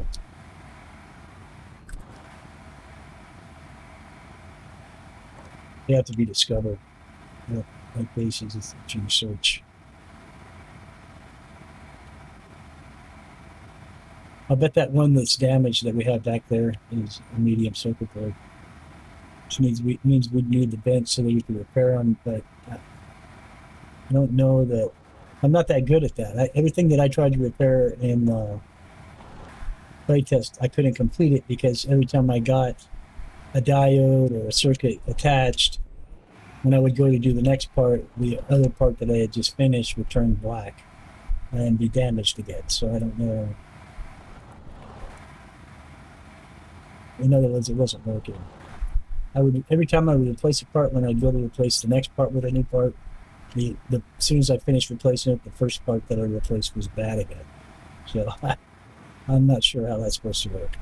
They have to be discovered. Like bases that you search. I'll bet that one that's damaged that we have back there is a medium circuit board. Which means we need the bench so that you can repair them, but I don't know that I'm not that good at that. Everything that I tried to repair in playtest, I couldn't complete it because every time I got a diode or a circuit attached, when I would go to do the next part, the other part that I had just finished would turn black and be damaged again. So I don't know. In other words, it wasn't working. I would every time I would replace a part, when I'd go to replace the next part with a new part, as soon as I finished replacing it, the first part that I replaced was bad again. So I'm not sure how that's supposed to work.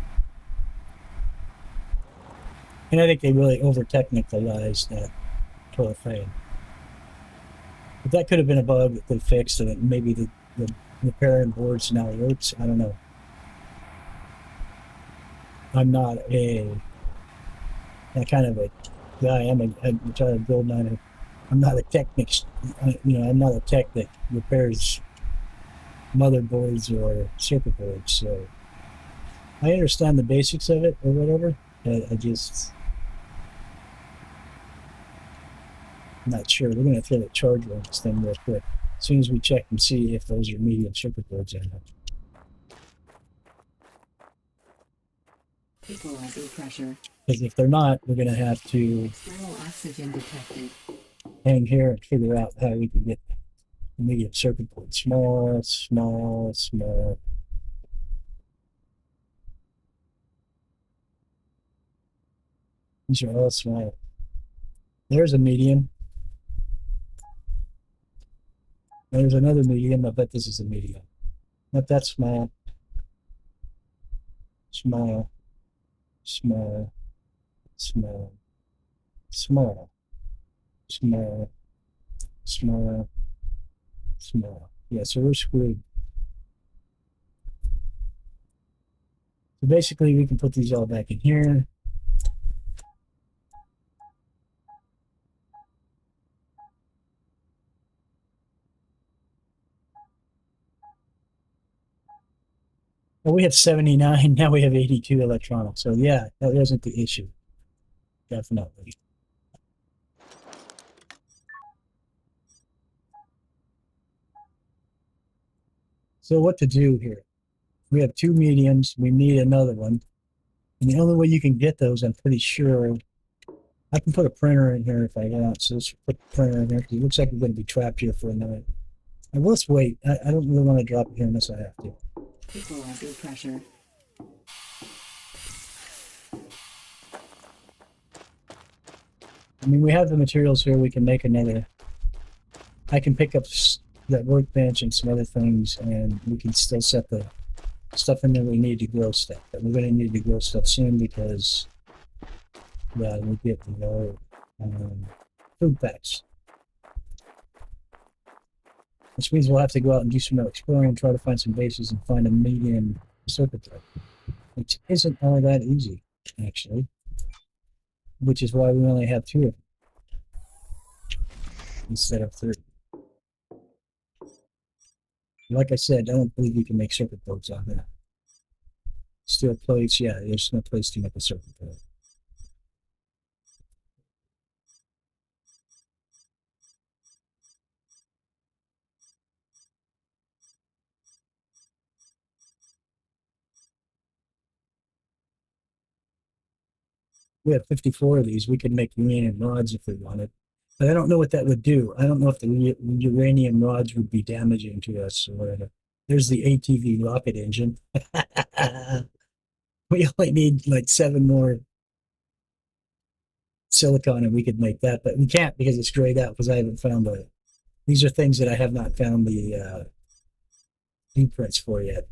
And I think they really over technicalized that whole thing. But that could have been a bug that they fixed, and maybe the repairing boards now works. I don't know. I'm not that kind of a guy. I'm trying to build on it. I'm not a technic. I'm not a tech that repairs motherboards or circuit boards. So I understand the basics of it or whatever. But I'm not sure. We're going to throw a charger on this thing real quick. As soon as we check and see if those are medium circuit boards in it. Equalizer pressure. Because if they're not, we're going to have to External oxygen detected. hang here and figure out how we can get the medium circuit board. Small, small, small. These are all small. There's a medium. There's another medium. I bet this is a medium. Not that small. Small, small, small, small, small, small, small. Yeah, so we're screwed. So basically, we can put these all back in here. Well, we had 79. Now we have 82 electronics. So yeah, that wasn't the issue. Definitely. So what to do here? We have 2 mediums. We need another one. And the only way you can get those, I'm pretty sure, I can put a printer in here if I want. So let's put the printer in here because it looks like we're going to be trapped here for a minute. And let's wait. I don't really want to drop it here unless I have to. Equalizer pressure. I mean, we have the materials here. We can make another. I can pick up that workbench and some other things, and we can still set the stuff in there we need to grow stuff. But we're going to need to grow stuff soon because, yeah, we get food packs. Which means we'll have to go out and do some more exploring and try to find some bases and find a medium circuit thread. Which isn't all that easy, actually. Which is why we only have 2 of them instead of 3. Like I said, I don't believe you can make circuit boards on there. Steel plates, yeah, there's no place to make a circuit board. We have 54 of these. We could make remaining rods if we wanted. But I don't know what that would do. I don't know if the uranium rods would be damaging to us or whatever. There's the ATV rocket engine. We only need like 7 more silicon and we could make that, but we can't because it's grayed out because I haven't found the. These are things that I have not found the blueprints for yet.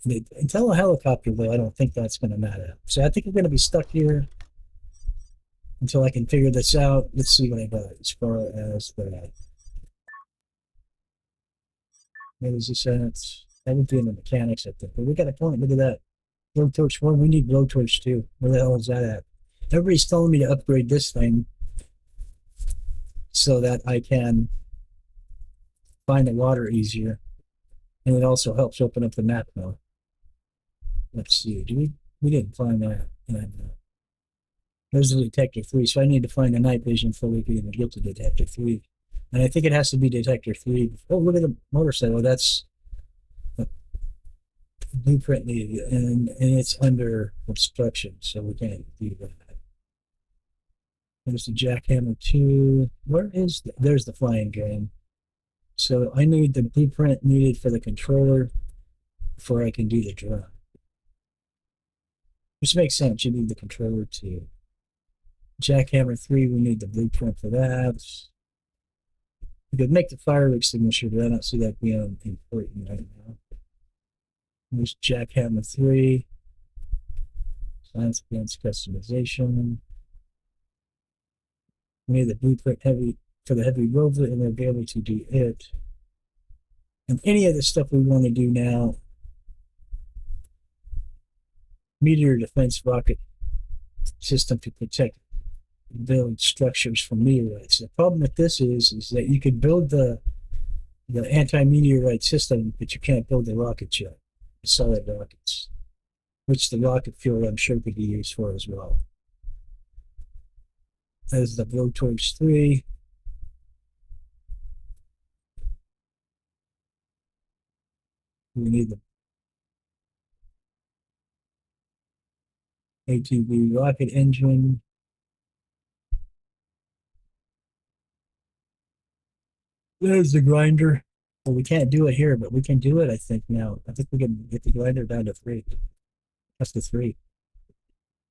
Until a helicopter, though, I don't think that's going to matter. So I think we're going to be stuck here until I can figure this out. Let's see what I got as far as the. What is this at? That would be in the mechanics, I think. But we got a point. Look at that. Blowtorch 1. We need blowtorch 2. Where the hell is that at? Everybody's telling me to upgrade this thing so that I can find the water easier. And it also helps open up the map now. Let's see. We didn't find that. There's the detector 3. So I need to find the night vision before we can even get to detector 3. And I think it has to be detector 3. Oh, look at the motorcycle. That's blueprint needed, and it's under obstruction, so we can't do that. There's the jackhammer 2. Where is there's the flying game. So I need the blueprint needed for the controller before I can do the drone. Which makes sense. You need the controller too. Jackhammer 3, we need the blueprint for that. We could make the fire extinguisher, but I don't see that being important right now. There's jackhammer 3. Science against customization. We need the blueprint for the heavy rover, and we'll be able to do it. And any of the stuff we want to do now, meteor defense rocket system to protect build structures from meteorites. The problem with this is that you can build the anti-meteorite system, but you can't build the rockets yet, the solid rockets, which the rocket fuel I'm sure could be used for as well. There's the blowtorch 3. We need the ATV rocket engine. There's the grinder. Well, we can't do it here, but we can do it, I think, now. I think we can get the grinder down to 3. That's the 3.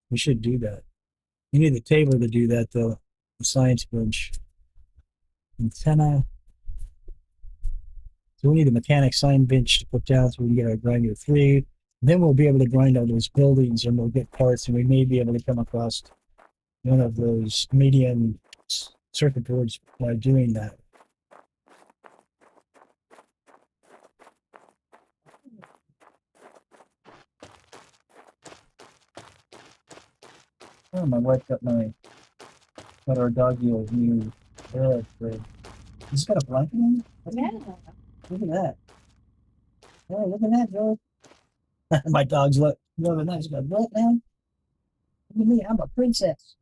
We should do that. You need the table to do that, though. The science bench. Antenna. So we need a mechanic sign bench to put down so we can get our grinder 3. Then we'll be able to grind all those buildings and we'll get parts, and we may be able to come across one of those medium circuit boards by doing that. Oh, my wife got our doggy a new bed. It's got a blanket in it? Yeah. Look at that. Oh, look at that, Joe. My dog's look at that. He's got a blanket down. Look at me, I'm a princess.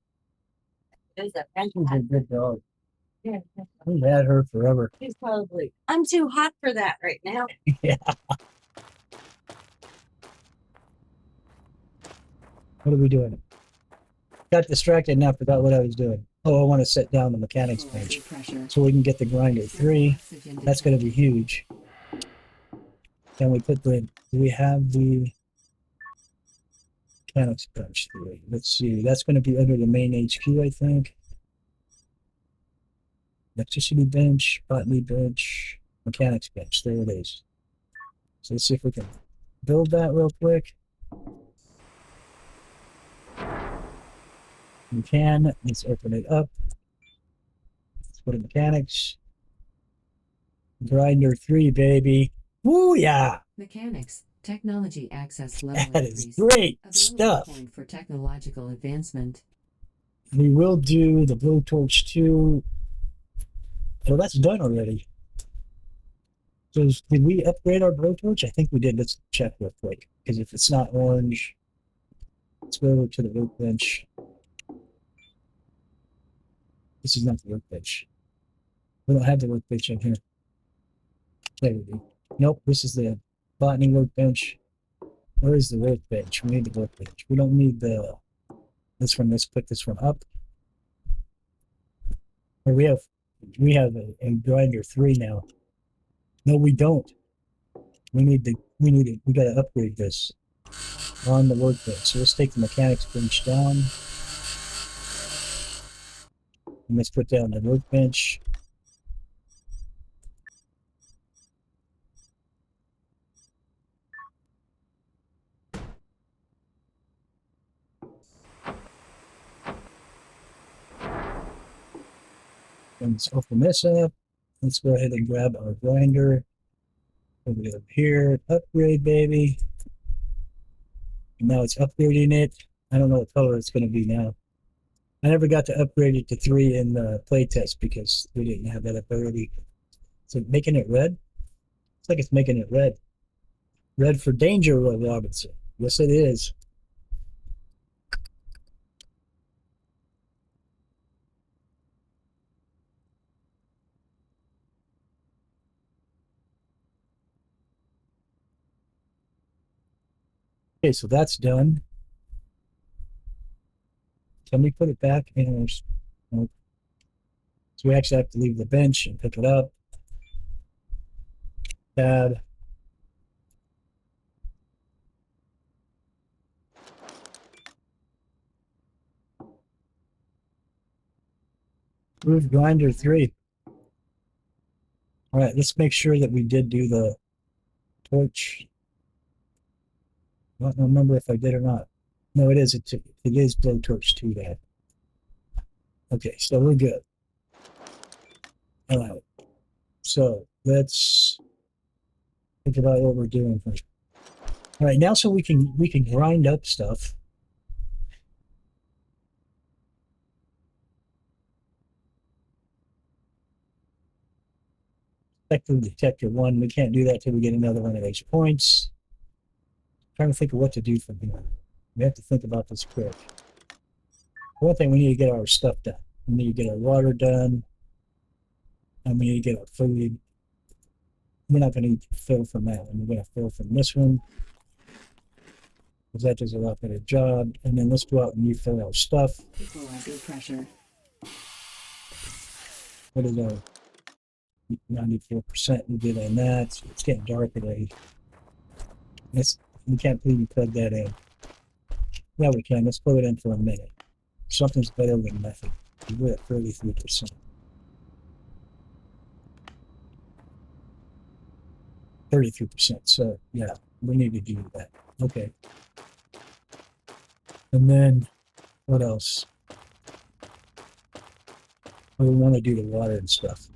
She's a good dog. Yeah. We've had her forever. He's probably. I'm too hot for that right now. Yeah. What are we doing? Got distracted and now forgot what I was doing. Oh, I want to set down the mechanics bench so we can get the grinder 3. That's going to be huge. Then we put do we have the mechanics bench 3? Let's see. That's going to be under the main HQ, I think. Electricity bench, botany bench, mechanics bench. There it is. So let's see if we can build that real quick. We can. Let's open it up. Let's go to mechanics. Grinder 3, baby. Woo, yeah. Mechanics, technology access level That is increase. great Available stuff. point for technological advancement. We will do the blowtorch 2. Oh, that's done already. So did we upgrade our blowtorch? I think we did. Let's check real quick. Because if it's not orange, let's go over to the workbench. This is not the workbench. We don't have the workbench in here. There we go. Nope, this is the botany workbench. Where is the workbench? We need the workbench. We don't need this one. Let's put this one up. Here we have We have a grinder 3 now. No, we don't. We gotta upgrade this on the workbench. So let's take the mechanics bench down. And let's put down the workbench. And let's open this up. Let's go ahead and grab our grinder. Put it up here. Upgrade, baby. And now it's upgrading it. I don't know what color it's going to be now. I never got to upgrade it to 3 in the playtest because we didn't have that ability. So making it red? It's like it's making it red. Red for danger, Will Robinson. Yes, it is. Okay, so that's done. Can we put it back in our... So we actually have to leave the bench and pick it up. Tab. Move grinder 3. All right, let's make sure that we did do the torch. I don't remember if I did or not. No, it is. It is blowtorch 2 that. Okay, so we're good. All right. So let's think about what we're doing first. All right, now so we can grind up stuff. Spectrum detector 1. We can't do that till we get another one of those points. Trying to think of what to do from here. We have to think about this quick. One thing, we need to get our stuff done. We need to get our water done. And we need to get our food. We're not going to need to fill from that one. We're going to fill from this one. Because that does a lot better job. And then let's go out and refill our stuff. Equalizer pressure. What is our 94% we did on that? So it's getting dark already. We can't believe we plugged that in. Yeah, we can. Let's plug it in for a minute. Something's better than nothing. We're at 33%. 33%. So yeah, we need to do that. Okay. And then what else? We want to do the water and stuff.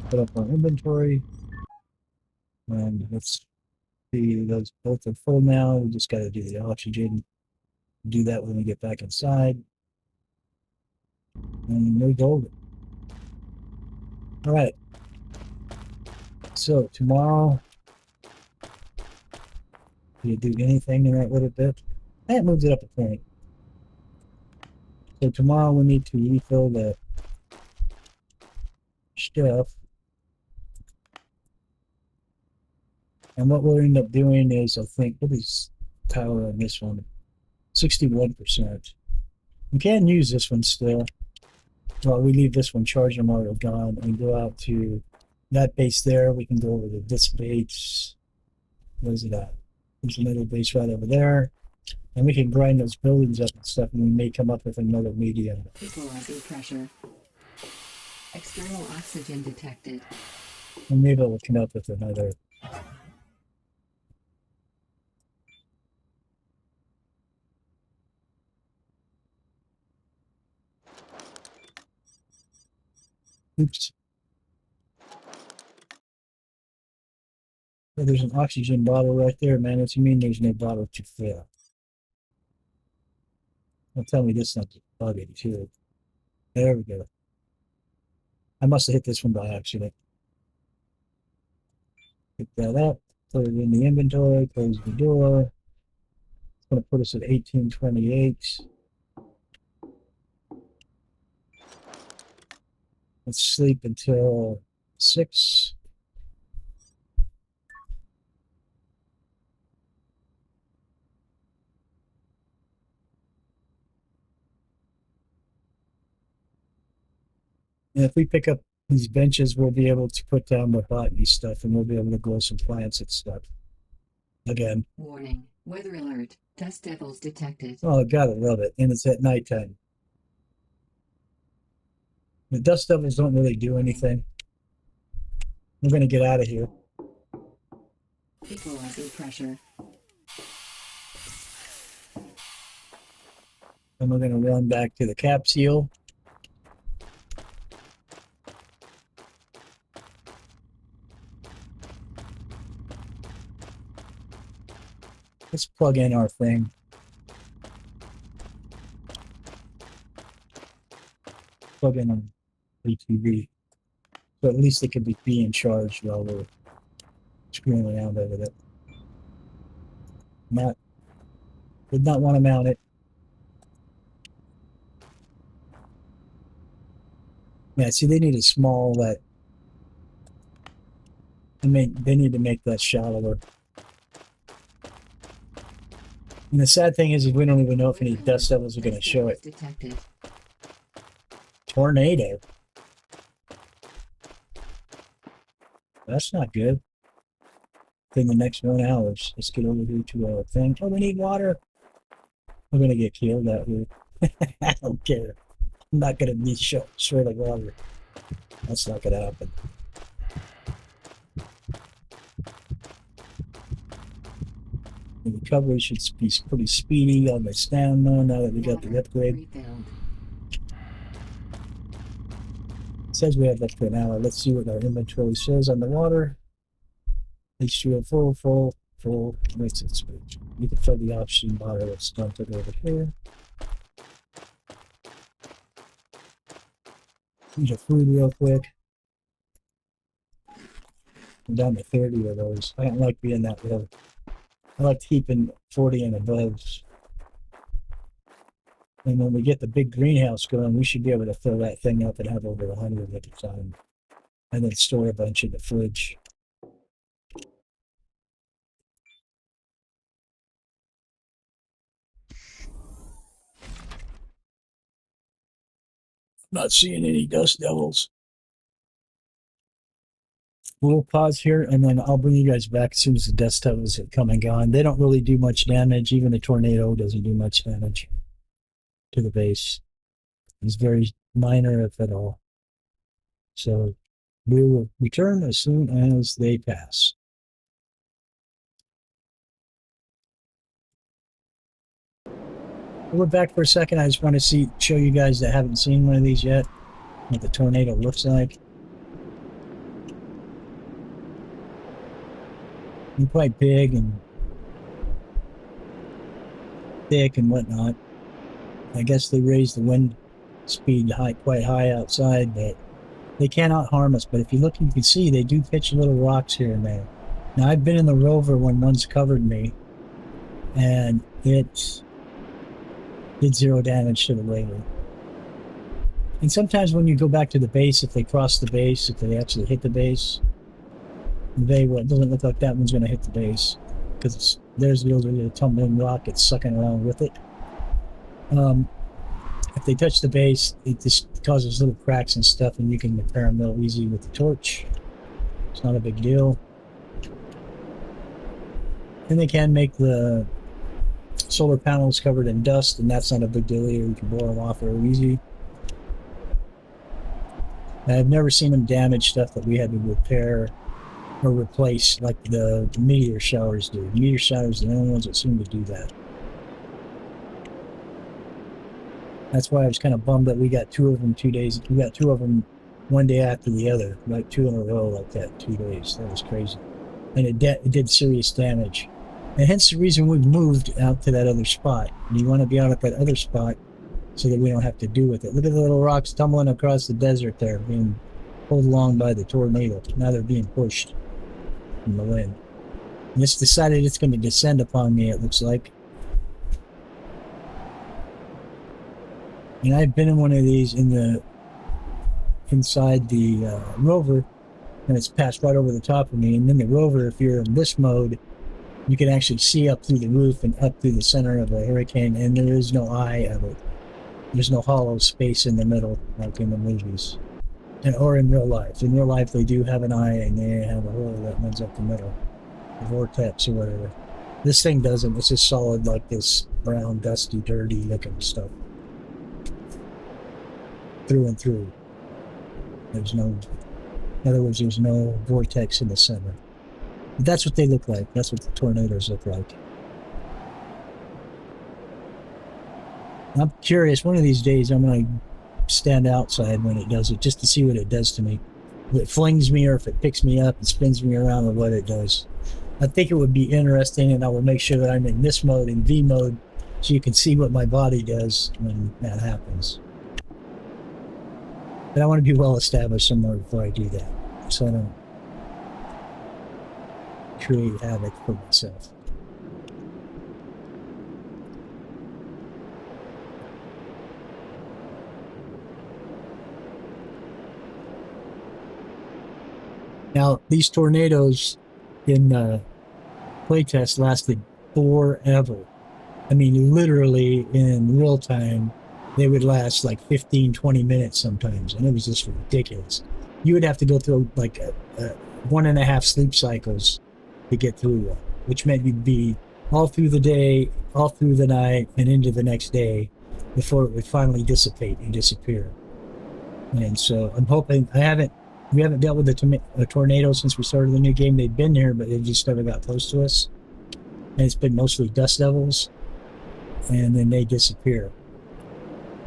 Put up our inventory. And let's see, those both are full now. We just got to do the oxygen. Do that when we get back inside. And we're golden. All right. So tomorrow, do you do anything in that little bit? That moves it up a point. So tomorrow we need to refill the stuff. And what we'll end up doing is, I think, what is power on this one? 61%. We can use this one still. Well, we leave this one charging while we're gone and go out to that base there. We can go over to this base. Where's it at? There's another base right over there. And we can grind those buildings up and stuff, and we may come up with another medium. Equalizer pressure. External oxygen detected. And maybe we'll come up with another. Oops. Oh, there's an oxygen bottle right there, man. What do you mean there's no bottle to fill? Don't tell me this thing's bugging too. There we go. I must have hit this one by accident. Pick that up, put it in the inventory, close the door. It's going to put us at 1828. Let's sleep until 6. And if we pick up these benches, we'll be able to put down the botany stuff, and we'll be able to grow some plants and stuff. Again. Warning. Weather alert. Dust devils detected. Oh, gotta love it. And it's at nighttime. The dust devils don't really do anything. We're going to get out of here. Equalizing pressure. And we're going to run back to the capsule. Let's plug in our thing. Plug in an ATV. So at least it can be being charged while we're screwing around with it. Did not want to mount it. Yeah, see, they need a small that. They need to make that shallower. And the sad thing is we don't even know if any dust devils are going to show it. Detected. Tornado. That's not good. In the next 1 hour, let's get over here to our thing. Oh, we need water. We're going to get killed out here. I don't care. I'm not going to be short of water. That's not going to happen. The recovery should be pretty speedy on the stamina now that we got the upgrade. It says we have up to an hour. Let's see what our inventory says on the water. H2O full. Makes it switch. You can fill the oxygen bottle that's dumped it over here. Use your food real quick. I'm down to 30 of those. I don't like being that low. I like keeping 40 and above. And when we get the big greenhouse going, we should be able to fill that thing up and have over 100 at a time. And then store a bunch in the fridge. Not seeing any dust devils. We'll pause here, and then I'll bring you guys back as soon as the dust devils have come and gone. They don't really do much damage. Even the tornado doesn't do much damage to the base. It's very minor, if at all. So we will return as soon as they pass. We're back for a second. I just want to show you guys that haven't seen one of these yet what the tornado looks like. They're quite big and thick and whatnot. I guess they raise the wind speed quite high outside, but they cannot harm us. But if you look, you can see they do pitch little rocks here and there. Now, I've been in the rover when one's covered me, and it did 0 damage to the laser. And sometimes when you go back to the base, if they cross the base, if they actually hit the base, it doesn't look like that one's going to hit the base, because there's the little tumbling rock it's sucking around with it. If they touch the base, it just causes little cracks and stuff, and you can repair them real easy with the torch. It's not a big deal. And they can make the solar panels covered in dust, and that's not a big deal either. You can blow them off real easy. I've never seen them damage stuff that we had to repair or replace like the meteor showers do. Meteor showers are the only ones that seem to do that. That's why I was kind of bummed that we got 2 of them 2 days. We got 2 of them one day after the other, like 2 in a row like that, 2 days. That was crazy. And it did serious damage. And hence the reason we moved out to that other spot. And you want to be out at that other spot so that we don't have to do with it. Look at the little rocks tumbling across the desert there, being pulled along by the tornado. Now they're being pushed from the wind. And it's decided it's going to descend upon me, it looks like. And I've been in one of these inside the rover, and it's passed right over the top of me. And then the rover, if you're in this mode, you can actually see up through the roof and up through the center of a hurricane, and there is no eye of it. There's no hollow space in the middle like in the movies. and or in real life. In real life, they do have an eye and they have a hole that runs up the middle, the vortex or whatever. This thing doesn't. It's just solid like this brown, dusty, dirty looking stuff through and through. There's no, in other words, there's no vortex in the center. But that's what they look like. That's what the tornadoes look like. I'm curious. One of these days, I'm going to stand outside when it does it just to see what it does to me. If it flings me or if it picks me up and spins me around or what it does. I think it would be interesting, and I will make sure that I'm in this mode, in V mode, so you can see what my body does when that happens. But I want to be well established somewhere before I do that, so I don't create havoc for myself. Now, these tornadoes in playtest lasted forever. I mean, literally in real time, they would last like 15, 20 minutes sometimes, and it was just ridiculous. You would have to go through like a 1.5 sleep cycles to get through one, which meant you'd be all through the day, all through the night, and into the next day before it would finally dissipate and disappear. And so I'm hoping we haven't dealt with a tornado since we started the new game. They've been here, but they just never got close to us. And it's been mostly dust devils, and then they disappear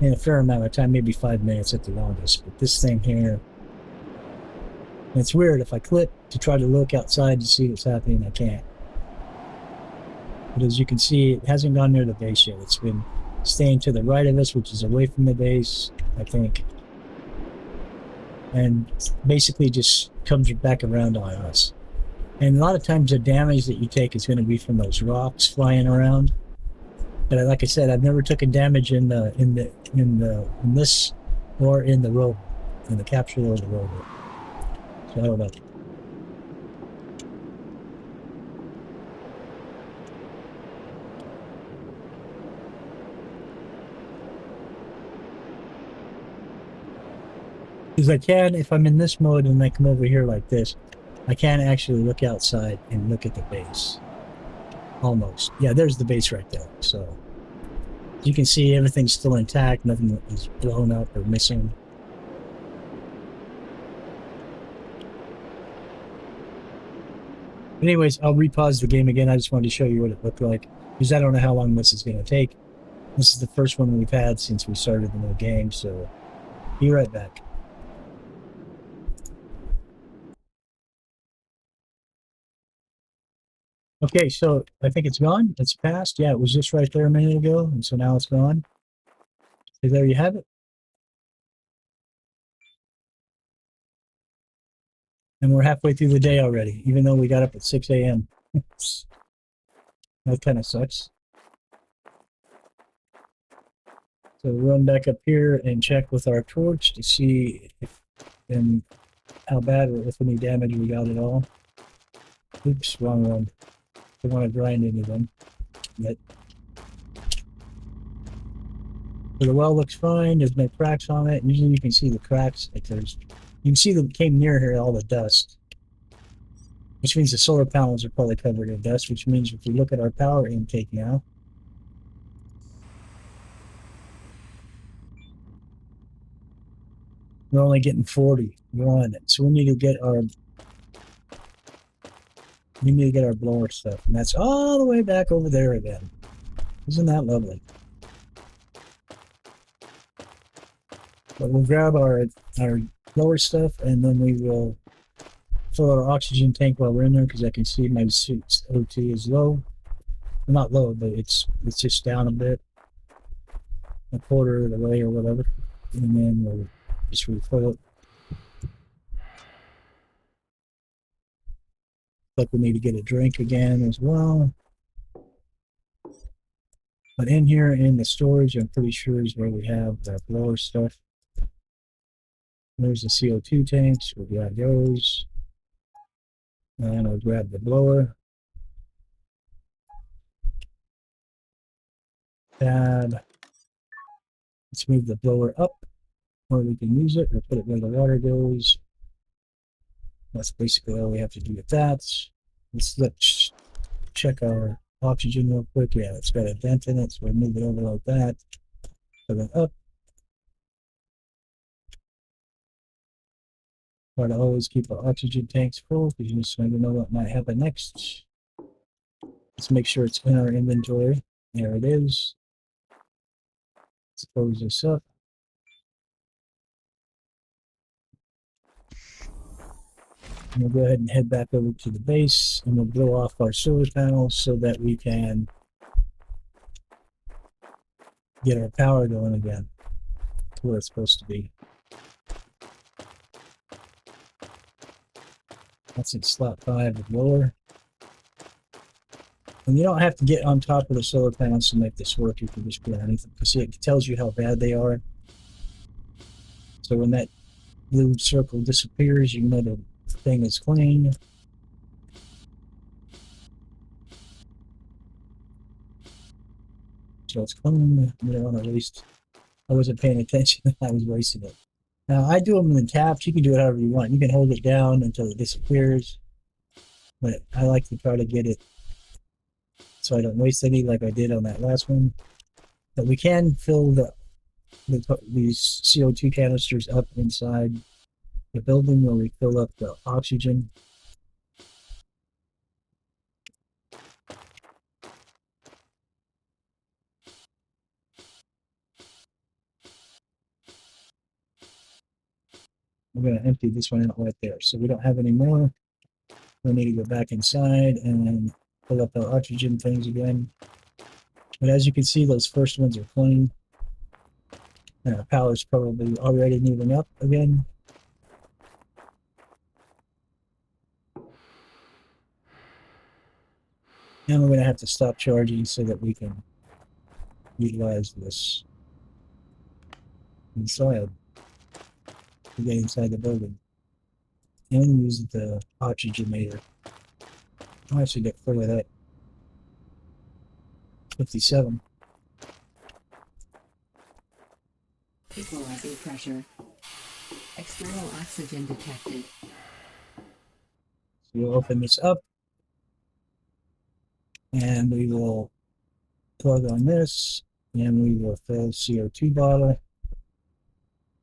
in a fair amount of time, maybe 5 minutes at the longest. But this thing here, it's weird. If I click to try to look outside to see what's happening, I can't. But as you can see, it hasn't gone near the base yet. It's been staying to the right of us, which is away from the base, I think. And basically just comes back around on us. And a lot of times the damage that you take is going to be from those rocks flying around. But like I said, I've never taken damage in this or in the rover, in the capsule or the rover. So I don't know. Because I can, if I'm in this mode and I come over here like this, I can actually look outside and look at the base. Almost. Yeah, there's the base right there. So you can see everything's still intact, nothing is blown up or missing. Anyways, I'll repause the game again. I just wanted to show you what it looked like, because I don't know how long this is going to take. This is the first one we've had since we started the new game, so be right back. Okay, so I think it's gone. It's passed. Yeah, it was just right there a minute ago, and so now it's gone. So there you have it. And we're halfway through the day already, even though we got up at 6 a.m. That kind of sucks. So run back up here and check with our torch to see if and how bad or if any damage we got at all. Oops, wrong one. Don't want to grind into them. But so the well looks fine. There's no cracks on it. Usually you can see the cracks. Like you can see them came near here, all the dust. Which means the solar panels are probably covered in dust, which means if we look at our power intake now, we're only getting 41. So we need to get our blower stuff. And that's all the way back over there again. Isn't that lovely? But we'll grab our blower stuff and then we will fill our oxygen tank while we're in there, because I can see my suit's O2 is low. Well, not low, but it's just down a bit. A quarter of the way or whatever. And then we'll just refill it. Like we need to get a drink again as well. But in here in the storage, I'm pretty sure is where we have the blower stuff. There's the CO2 tanks. We'll grab those. And I'll grab the blower. Tab. Let's move the blower up. or we can use it or put it where the water goes. That's basically all we have to do with that. Let's check our oxygen real quick. Yeah, it's got a dent in it, so we move it over like that. Put it up. Try to always keep our oxygen tanks full because you just never know what might happen next. Let's make sure it's in our inventory. There it is. Let's close this up. And we'll go ahead and head back over to the base and we'll blow off our solar panels so that we can get our power going again to where it's supposed to be. That's in slot 5 or lower. And you don't have to get on top of the solar panels to make this work. You can just put anything. You see, it tells you how bad they are. So when that blue circle disappears, you know the thing is clean. So it's clean. You don't want to waste. I wasn't paying attention. I was wasting it. Now I do them in taps. You can do it however you want. You can hold it down until it disappears. But I like to try to get it so I don't waste any like I did on that last one. But we can fill these CO2 canisters up inside the building where we fill up the oxygen. We're going to empty this one out right there. So we don't have any more. We need to go back inside and fill up our oxygen things again. But as you can see, those first ones are clean. And our power's probably already moving up again. And we're going to have to stop charging so that we can utilize this inside to get inside the building. And use the oxygenator. I'll actually get clear of that. 57. Equalizing pressure. External oxygen detected. So we'll open this up. And we will plug on this. And we will fill CO2 bottle.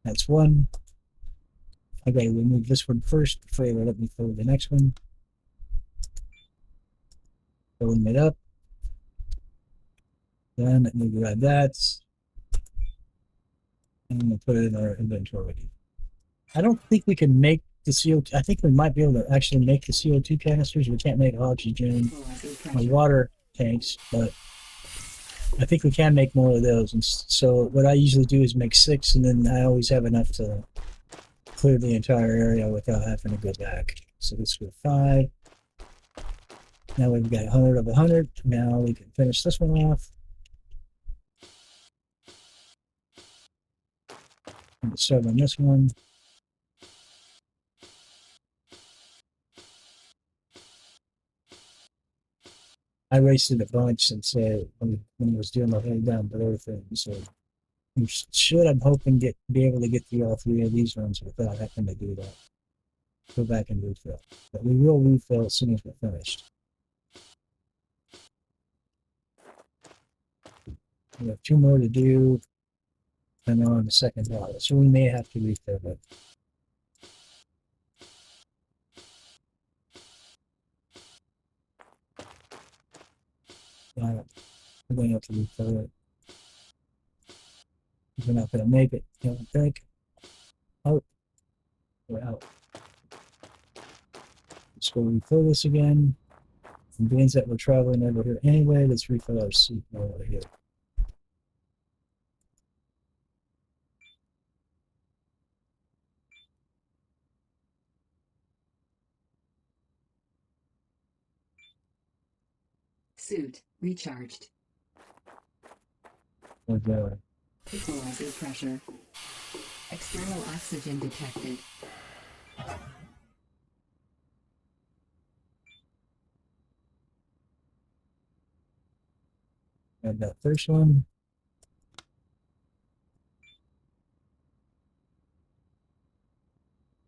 That's one. I gotta remove this one first before they let me fill the next one. Filling it up. Then we grab that. And we'll put it in our inventory. I don't think we can make the CO2. I think we might be able to actually make the CO2 canisters. We can't make oxygen or water tanks, but I think we can make more of those. And so what I usually do is make 6, and then I always have enough to clear the entire area without having to go back. So let's go 5. Now we've got 100 of 100. Now we can finish this one off. Let's start on this one. I wasted a bunch since when I was doing the whole down below thing. So we should, I'm hoping, be able to get through all 3 of these runs without having to do that. Go back and refill. But we will refill as soon as we're finished. We have 2 more to do, and then on the second bottle. So we may have to refill it. We're going to have to refill it. We're not going to make it. I don't think. Oh, we're out. Let's go refill this again. And being that we're traveling over here anyway, let's refill our seat over here. Suit recharged. We're going. Equalizing pressure. External oxygen detected. And that first one.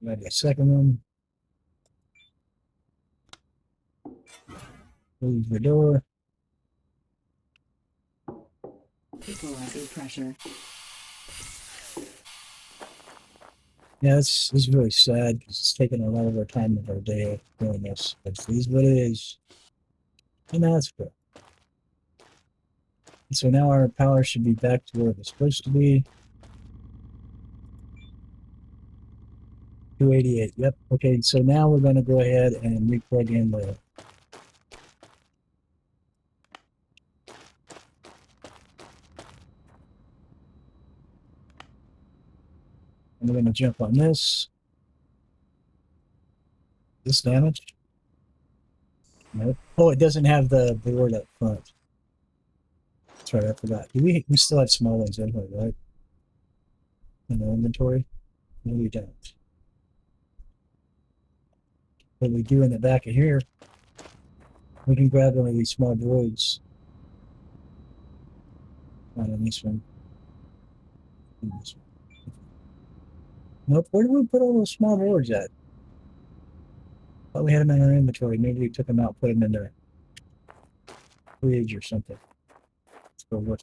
Grab the second one. Close the door. Equalizer pressure. Yeah, this is really sad because it's taking a lot of our time of our day doing this. But it is what it is. And that's good. So now our power should be back to where it was supposed to be. 288. Yep. Okay, so now we're going to go ahead and re-plug in the and we're going to jump on this. This damaged? Nope. Oh, it doesn't have the board up front. That's right, I forgot. We still have small ones anyway, right? In the inventory? No, we don't. But we do in the back of here. We can grab one of these small boards. Not on this one. On this one. Nope. Where did we put all those small boards at? Thought we had them in our inventory. Maybe we took them out, put them in the fridge or something. Let's go look.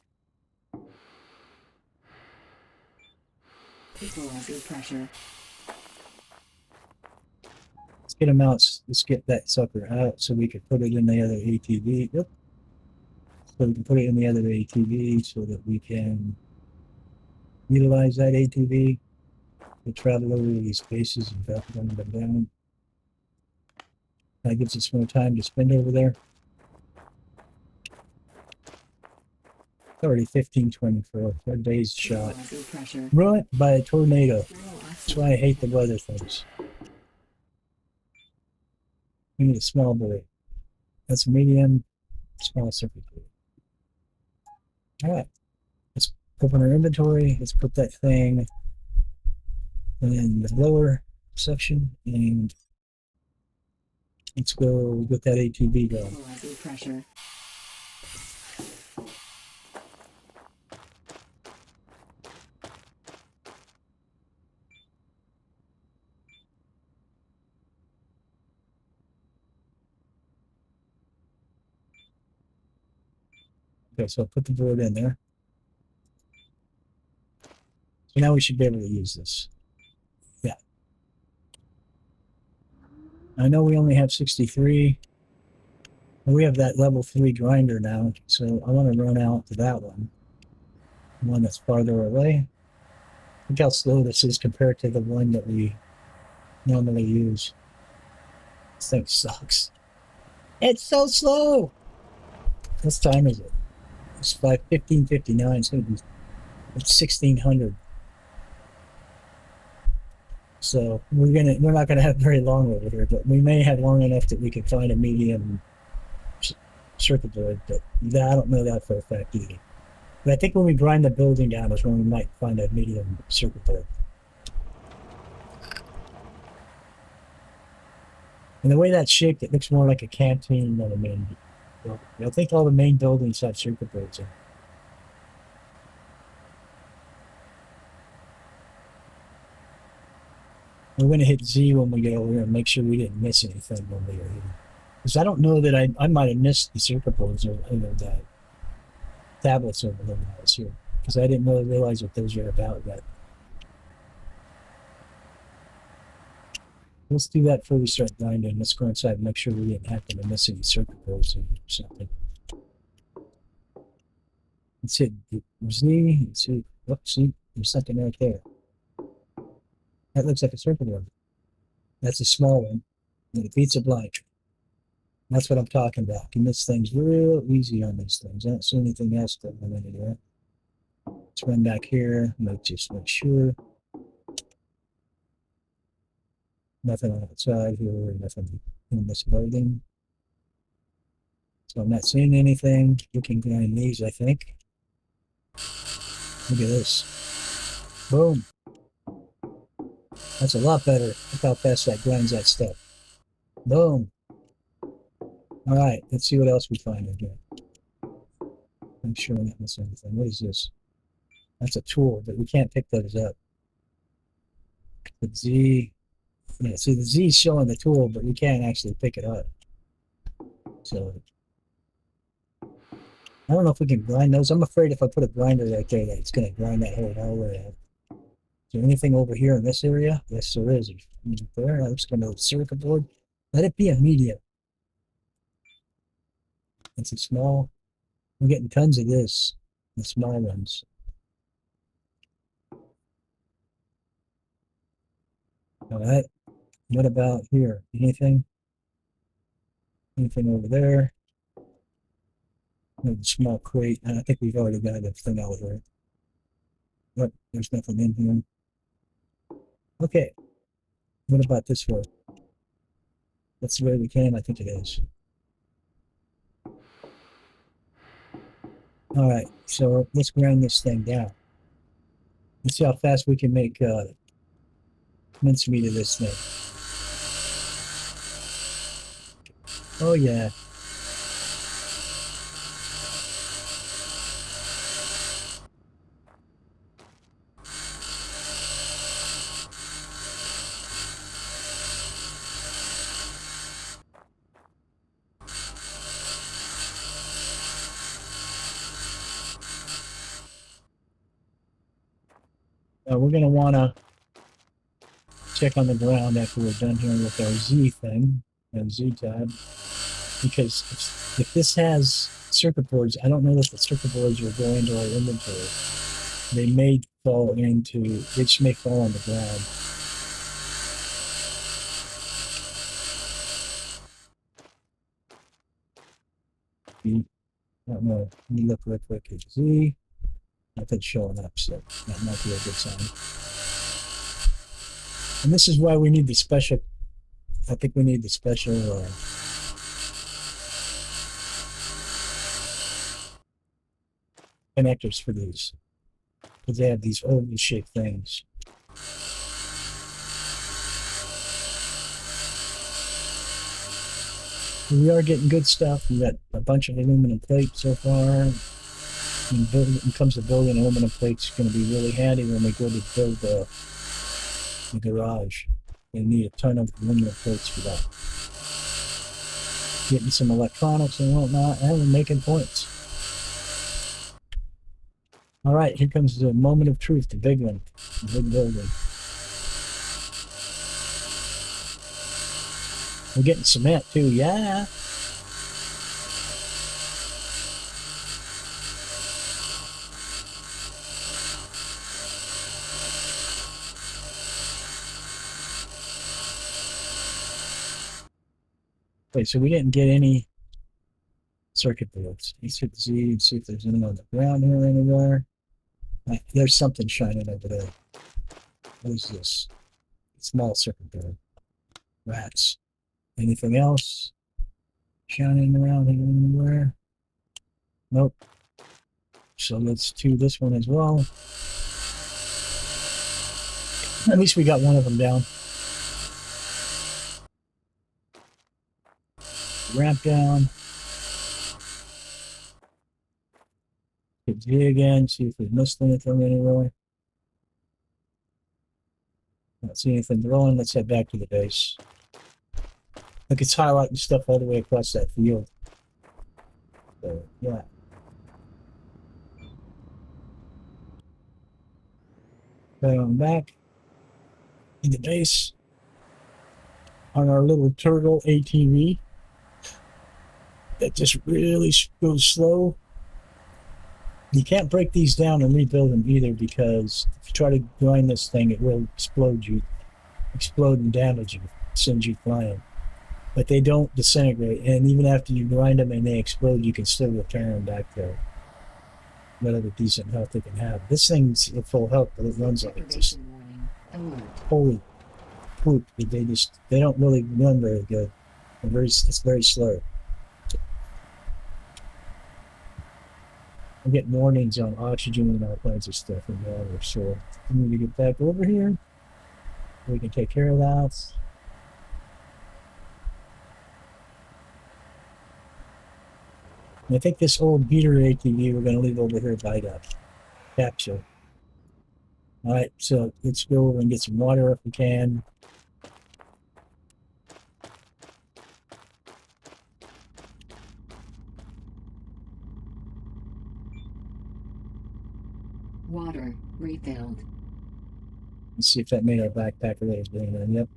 Equalizer pressure. Let's get them out. Let's get that sucker out so we can put it in the other ATV. Yep. So we can put it in the other ATV so that we can utilize that ATV to travel over these spaces and run them down. That gives us more time to spend over there. It's already 15:24. Our day's shot. Equalizer pressure. Ruined by a tornado. Throw That's why I hate the weather things. We need a small board. That's medium, small circuit board. All right. Let's open our inventory. Let's put that thing in the lower section and let's go get that ATV going. Equalizer pressure. Okay, so I'll put the board in there. So now we should be able to use this. Yeah. I know we only have 63. And we have that level 3 grinder now, so I want to run out to that one that's farther away. Look how slow this is compared to the one that we normally use. This thing sucks. It's so slow. What time is it? It's 15:59. It's gonna be 1600. So we're not gonna have very long over here, but we may have long enough that we can find a medium circuit board. But I don't know that for a fact either. But I think when we grind the building down is when we might find a medium circuit board. And the way that's shaped, it looks more like a canteen than a main building. I think all the main buildings have circuit boards in. We're going to hit Z when we get over here and make sure we didn't miss anything when we were here. Because I don't know that I might have missed the circuit boards or the tablets over there when I was here. Because I didn't really realize what those were about yet. Let's do that before we start grinding. Let's go inside and make sure we didn't happen to miss any circuit boards or something. Let's hit Z. Let's see. Oops, see, there's something right there. That looks like a circuit board. That's a small one. And it beats a blank. That's what I'm talking about. You miss things real easy on these things. I don't see anything else going on anywhere. Let's run back here. Just make sure. Nothing on outside here. Nothing in this building. So I'm not seeing anything. We can grind these, I think. Look at this. Boom. That's a lot better. Look how fast that grinds that stuff. Boom. All right, let's see what else we find in here. I'm sure I'm not missing anything. What is this? That's a tool, but we can't pick those up. But Z, Yeah, see the Z is showing the tool, but you can't actually pick it up. So I don't know if we can grind those. I'm afraid if I put a grinder right there, that it's going to grind that whole hallway out. Is there anything over here in this area? Yes, there is. There, I'm just going to circuit board. Let it be a medium. It's a small. I'm getting tons of this, the small ones. All right. What about here? Anything? Anything over there? Maybe a small crate. I think we've already got a thing out there. But there's nothing in here. Okay. What about this one? That's the way we came. I think it is. All right. So let's grind this thing down. Let's see how fast we can make mincemeat of this thing. Oh, yeah. We're going to want to check on the ground after we're done here with our Z thing, our Z tab, because if this has circuit boards, I don't know if the circuit boards will go into our inventory. They may fall into, they just may fall on the ground. I don't know. Let me look real quick at Z. Nothing's showing up, so that might be a good sign. And this is why we need the special, I think we need the special connectors for these, because they have these oval shaped things. We are getting good stuff. We got a bunch of aluminum plate so far. When it comes to building aluminum plates, it's going to be really handy when we go to build the garage. You need a ton of aluminum plates for that. Getting some electronics and whatnot, and we're making points. All right, here comes the moment of truth, the big one, the big building. We're getting cement too, yeah. Okay, so we didn't get any circuit boards. Let's hit Z and see if there's any on the ground here anywhere. There's something shining over there. What is this? Small circuit board. Rats. Anything else shining around here anywhere? Nope. So let's do this one as well. At least we got one of them down. Ramp down. Hit Z again, see if we missed anything anywhere. Not see anything growing. Let's head back to the base. Look, it's highlighting stuff all the way across that field. So, yeah. Head on back to the base on our little turtle ATV that just really goes slow. You can't break these down and rebuild them either, because if you try to grind this thing, it will explode and damage you, send you flying. But they don't disintegrate, and even after you grind them and they explode, you can still repair them back to whatever decent health they can have. This thing's at full health, but it runs like it's just holy poop. They don't really run very good. It's very slow. I'm getting warnings on oxygen and all kinds of stuff in water, so we need to get back over here. We can take care of that. And I think this old beater ATV we're going to leave over here by the capsule. All right, so let's go over and get some water if we can. Water refilled. Let's see if that made our backpack a little greener. Yep.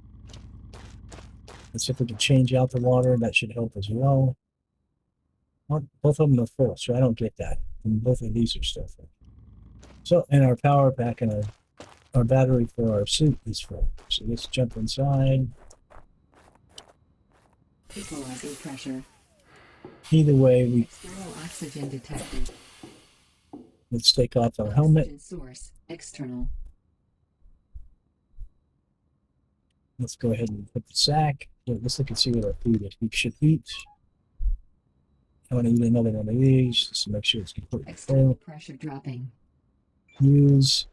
Let's see if we can change out the water. That should help as well. Well, both of them are full, so I don't get that. And both of these are still full. So, and our power pack and our battery for our suit is full. So let's jump inside. Equalizer pressure. Either way, External oxygen detected. let's take off our helmet. Oxygen source external. Let's go ahead and put the sack. Let's look and see what our food is. We should eat. I want to eat another one of these just to make sure it's completely External full. pressure dropping. Use.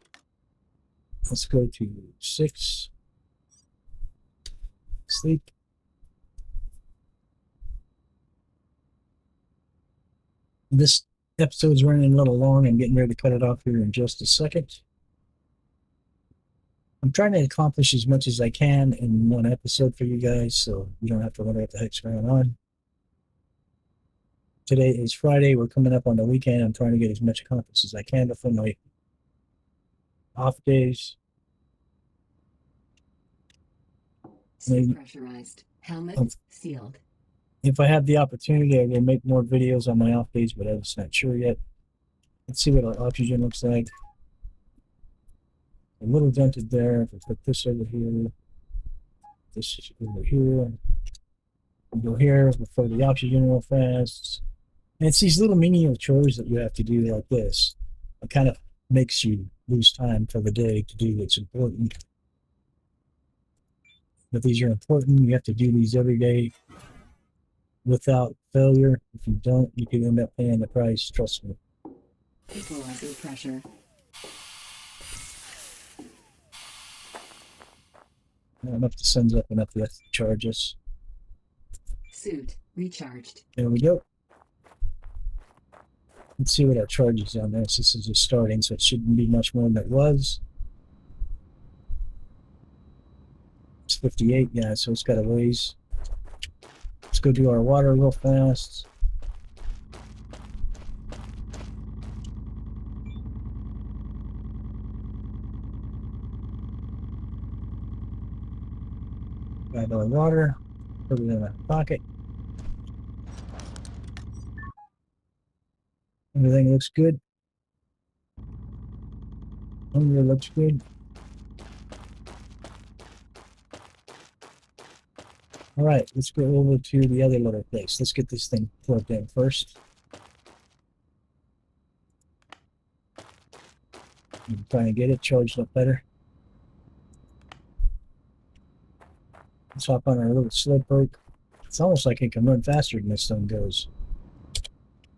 Let's go to 6. Sleep. This episode's running a little long. I'm getting ready to cut it off here in just a second. I'm trying to accomplish as much as I can in one episode for you guys, so you don't have to wonder what the heck's going on. Today is Friday. We're coming up on the weekend. I'm trying to get as much accomplished as I can before my off days. Maybe Pressurized. Helmet sealed. if I have the opportunity, I will make more videos on my off days, but I'm just not sure yet. Let's see what our oxygen looks like. A little dented there. If I put this over here, this is over here. We go here before the oxygen real fast. And it's these little menial chores that you have to do like this. It kind of makes you lose time for the day to do what's important. But these are important. You have to do these every day without failure. If you don't, you could end up paying the price. Trust me. Equalizer pressure. I don't know if the sun's up enough yet to charge us. Suit recharged. There we go. Let's see what our charge is on this. This is just starting, so it shouldn't be much more than it was. It's 58, yeah, so it's got a ways. Let's go do our water real fast. Grab our water, put it in my pocket. Everything looks good. Hunger looks good. All right, let's go over to the other little place. Let's get this thing plugged in first. I'm trying to get it charged up better. Let's hop on our little sled boat. It's almost like it can run faster than this thing goes.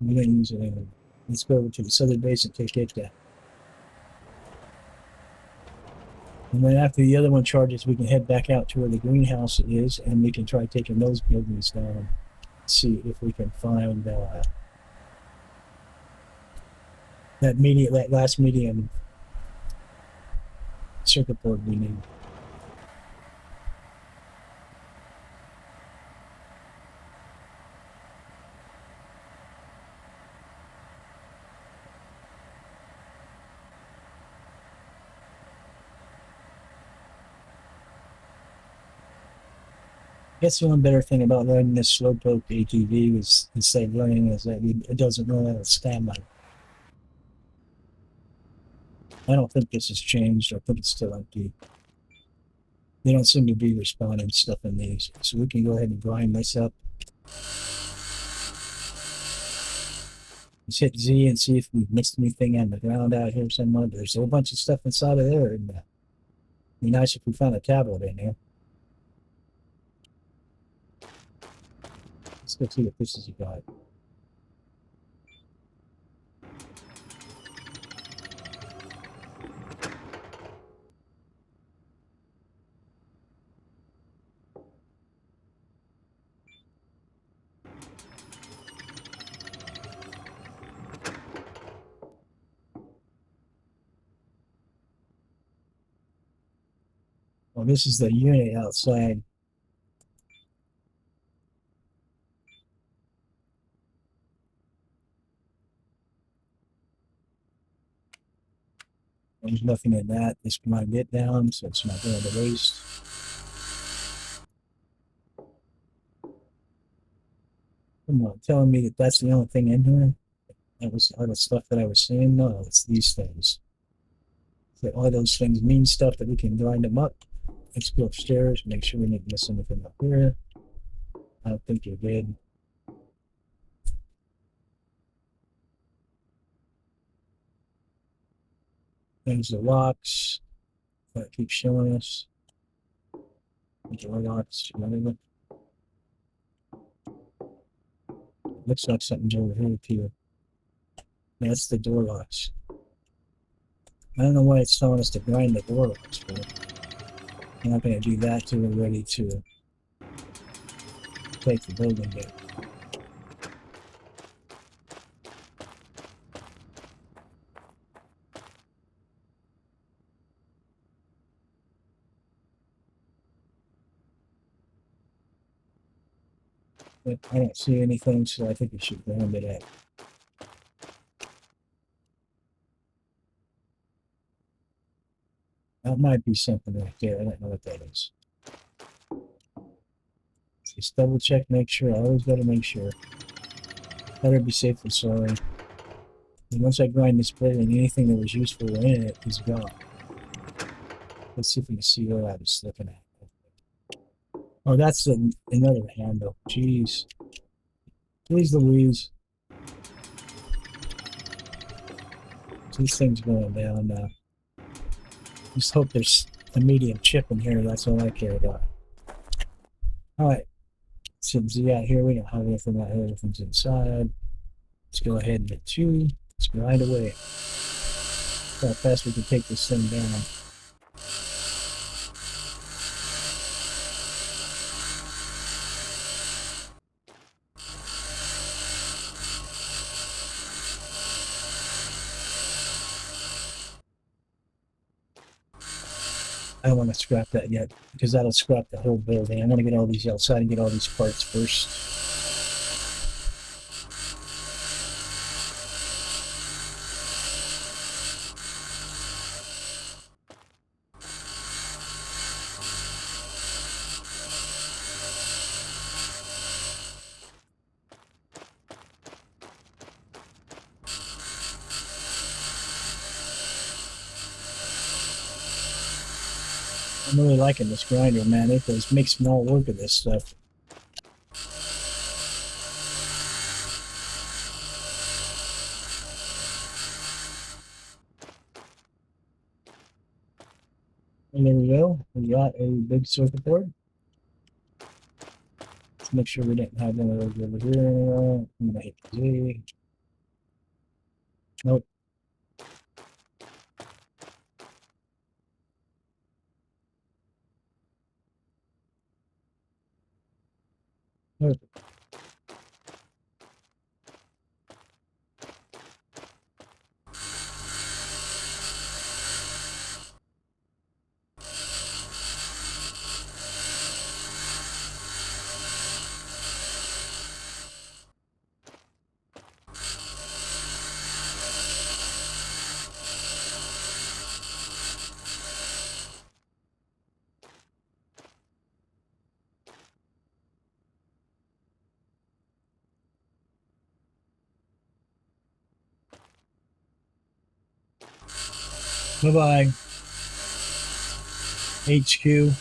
We don't use it anymore. Let's go over to the southern base and take it down. And then after the other one charges, we can head back out to where the greenhouse is, and we can try taking those buildings down. See if we can find that last medium circuit board we need. I guess the one better thing about running this slowpoke ATV was instead of running is that it doesn't run out of stamina. I don't think this has changed. I think it's still empty. They don't seem to be responding to stuff in these, so we can go ahead and grind this up. Let's hit Z and see if we've missed anything on the ground out here somewhere. There's a whole bunch of stuff inside of there, and it'd be nice if we found a tablet in here. Let's go see what this is about. Well, this is the unit outside. There's nothing in that. This might get down, so it's not going to waste. Come on, telling me that that's the only thing in here? That was all the stuff that I was saying? No, it's these things. So all those things mean stuff that we can grind them up. Let's go upstairs, make sure we didn't miss anything up here. I don't think you're good. There's the locks that keep showing us. The door locks, whatever. Looks like something's over here too. That's the door locks. I don't know why it's telling us to grind the door locks, but I'm not going to do that till we're ready to take the building down. But I don't see anything, so I think we should ground it out. That might be something right there. I don't know what that is. Just double check, make sure. I always got to make sure. Better be safe than sorry. And once I grind this building, anything that was useful in it is gone. Let's see if we can see what I was looking at. Oh, that's another handle. Jeez. Please, Louise. This thing's going down now. Just hope there's a medium chip in here. That's all I care about. Alright. Since yeah, here we don't have anything out here. Everything's inside. Let's go ahead and get two. Let's grind away. See how fast we can take this thing down. I don't want to scrap that yet because that'll scrap the whole building. I want to get all these outside and get all these parts first. I'm really liking this grinder, man. It makes small work of this stuff. And there we go. We got a big circuit board. Let's make sure we didn't have any of those over here. I'm gonna hit Z. Nope. Nope. Bye-bye. HQ.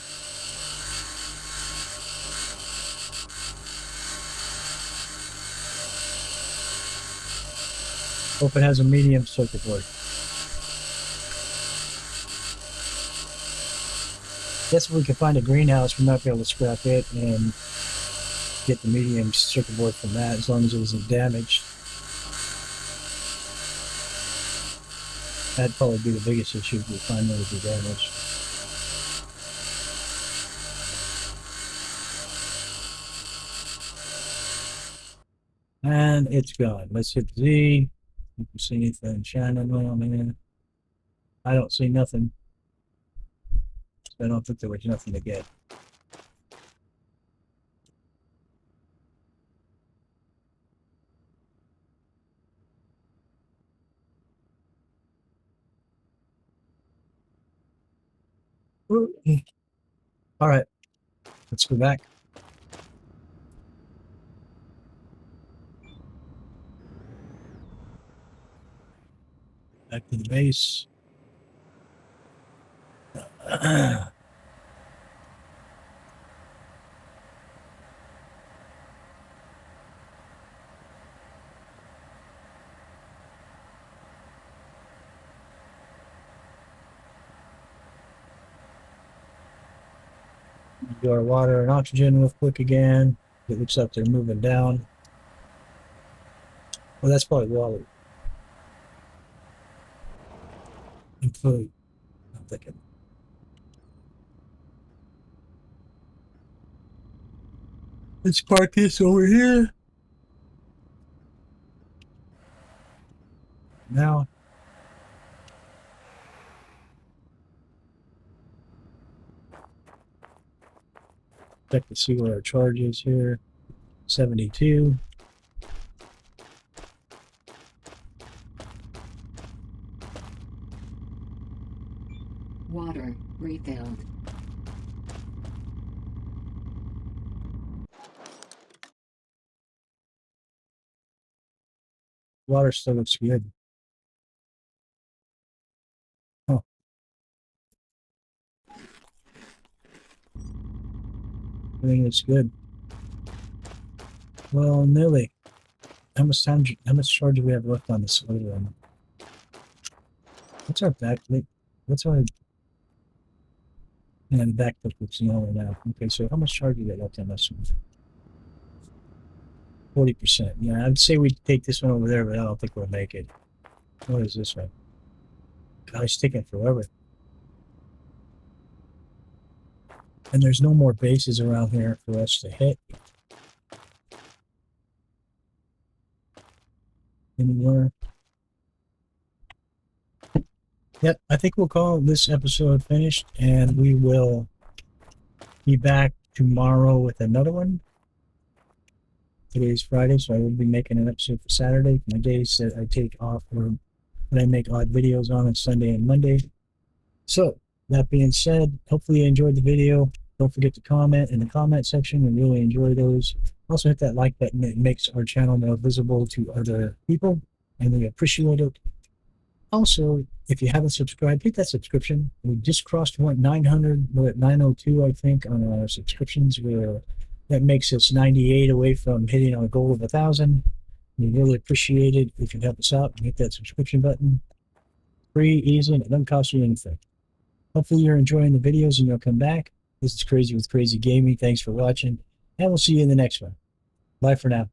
Hope it has a medium circuit board. Guess if we can find a greenhouse, we might be able to scrap it and get the medium circuit board from that, as long as it isn't damaged. That'd probably be the biggest issue if we find that it'd be damaged. And it's gone. Let's hit Z. You can see anything shining on there. I don't see nothing. I don't think there was nothing to get. All right, let's go back. Back to the base. Do our water and oxygen real quick again. It looks like they're moving down. Well, that's probably water. And food. I'm thinking. Let's park this over here. Now, check to see what our charge is here. 72. Water refilled. Water still looks good. Huh. Everything looks good. Well, Millie, how much charge do we have left on this other one? What's our backplate? What's our the backplate looks yellow now. Okay, so how much charge do we got left on this one? 40%. Yeah, I'd say we take this one over there, but I don't think we'll make it. What is this one? God, it's taking forever. And there's no more bases around here for us to hit anymore. Yep, I think we'll call this episode finished, and we will be back tomorrow with another one. Today's Friday, so I will be making an episode for Saturday. My days that I take off or that I make odd videos on Sunday and Monday. So, that being said, hopefully you enjoyed the video. Don't forget to comment in the comment section. We really enjoy those. Also hit that like button. It makes our channel more visible to other people, and we appreciate it. Also, if you haven't subscribed, hit that subscription. We just crossed 900. We're at 902, I think, on our subscriptions. That makes us 98 away from hitting our goal of 1,000. We really appreciate it if you help us out and hit that subscription button. Free, easy, and it doesn't cost you anything. Hopefully you're enjoying the videos and you'll come back. This is Crazy with Crazy Gaming. Thanks for watching, and we'll see you in the next one. Bye for now.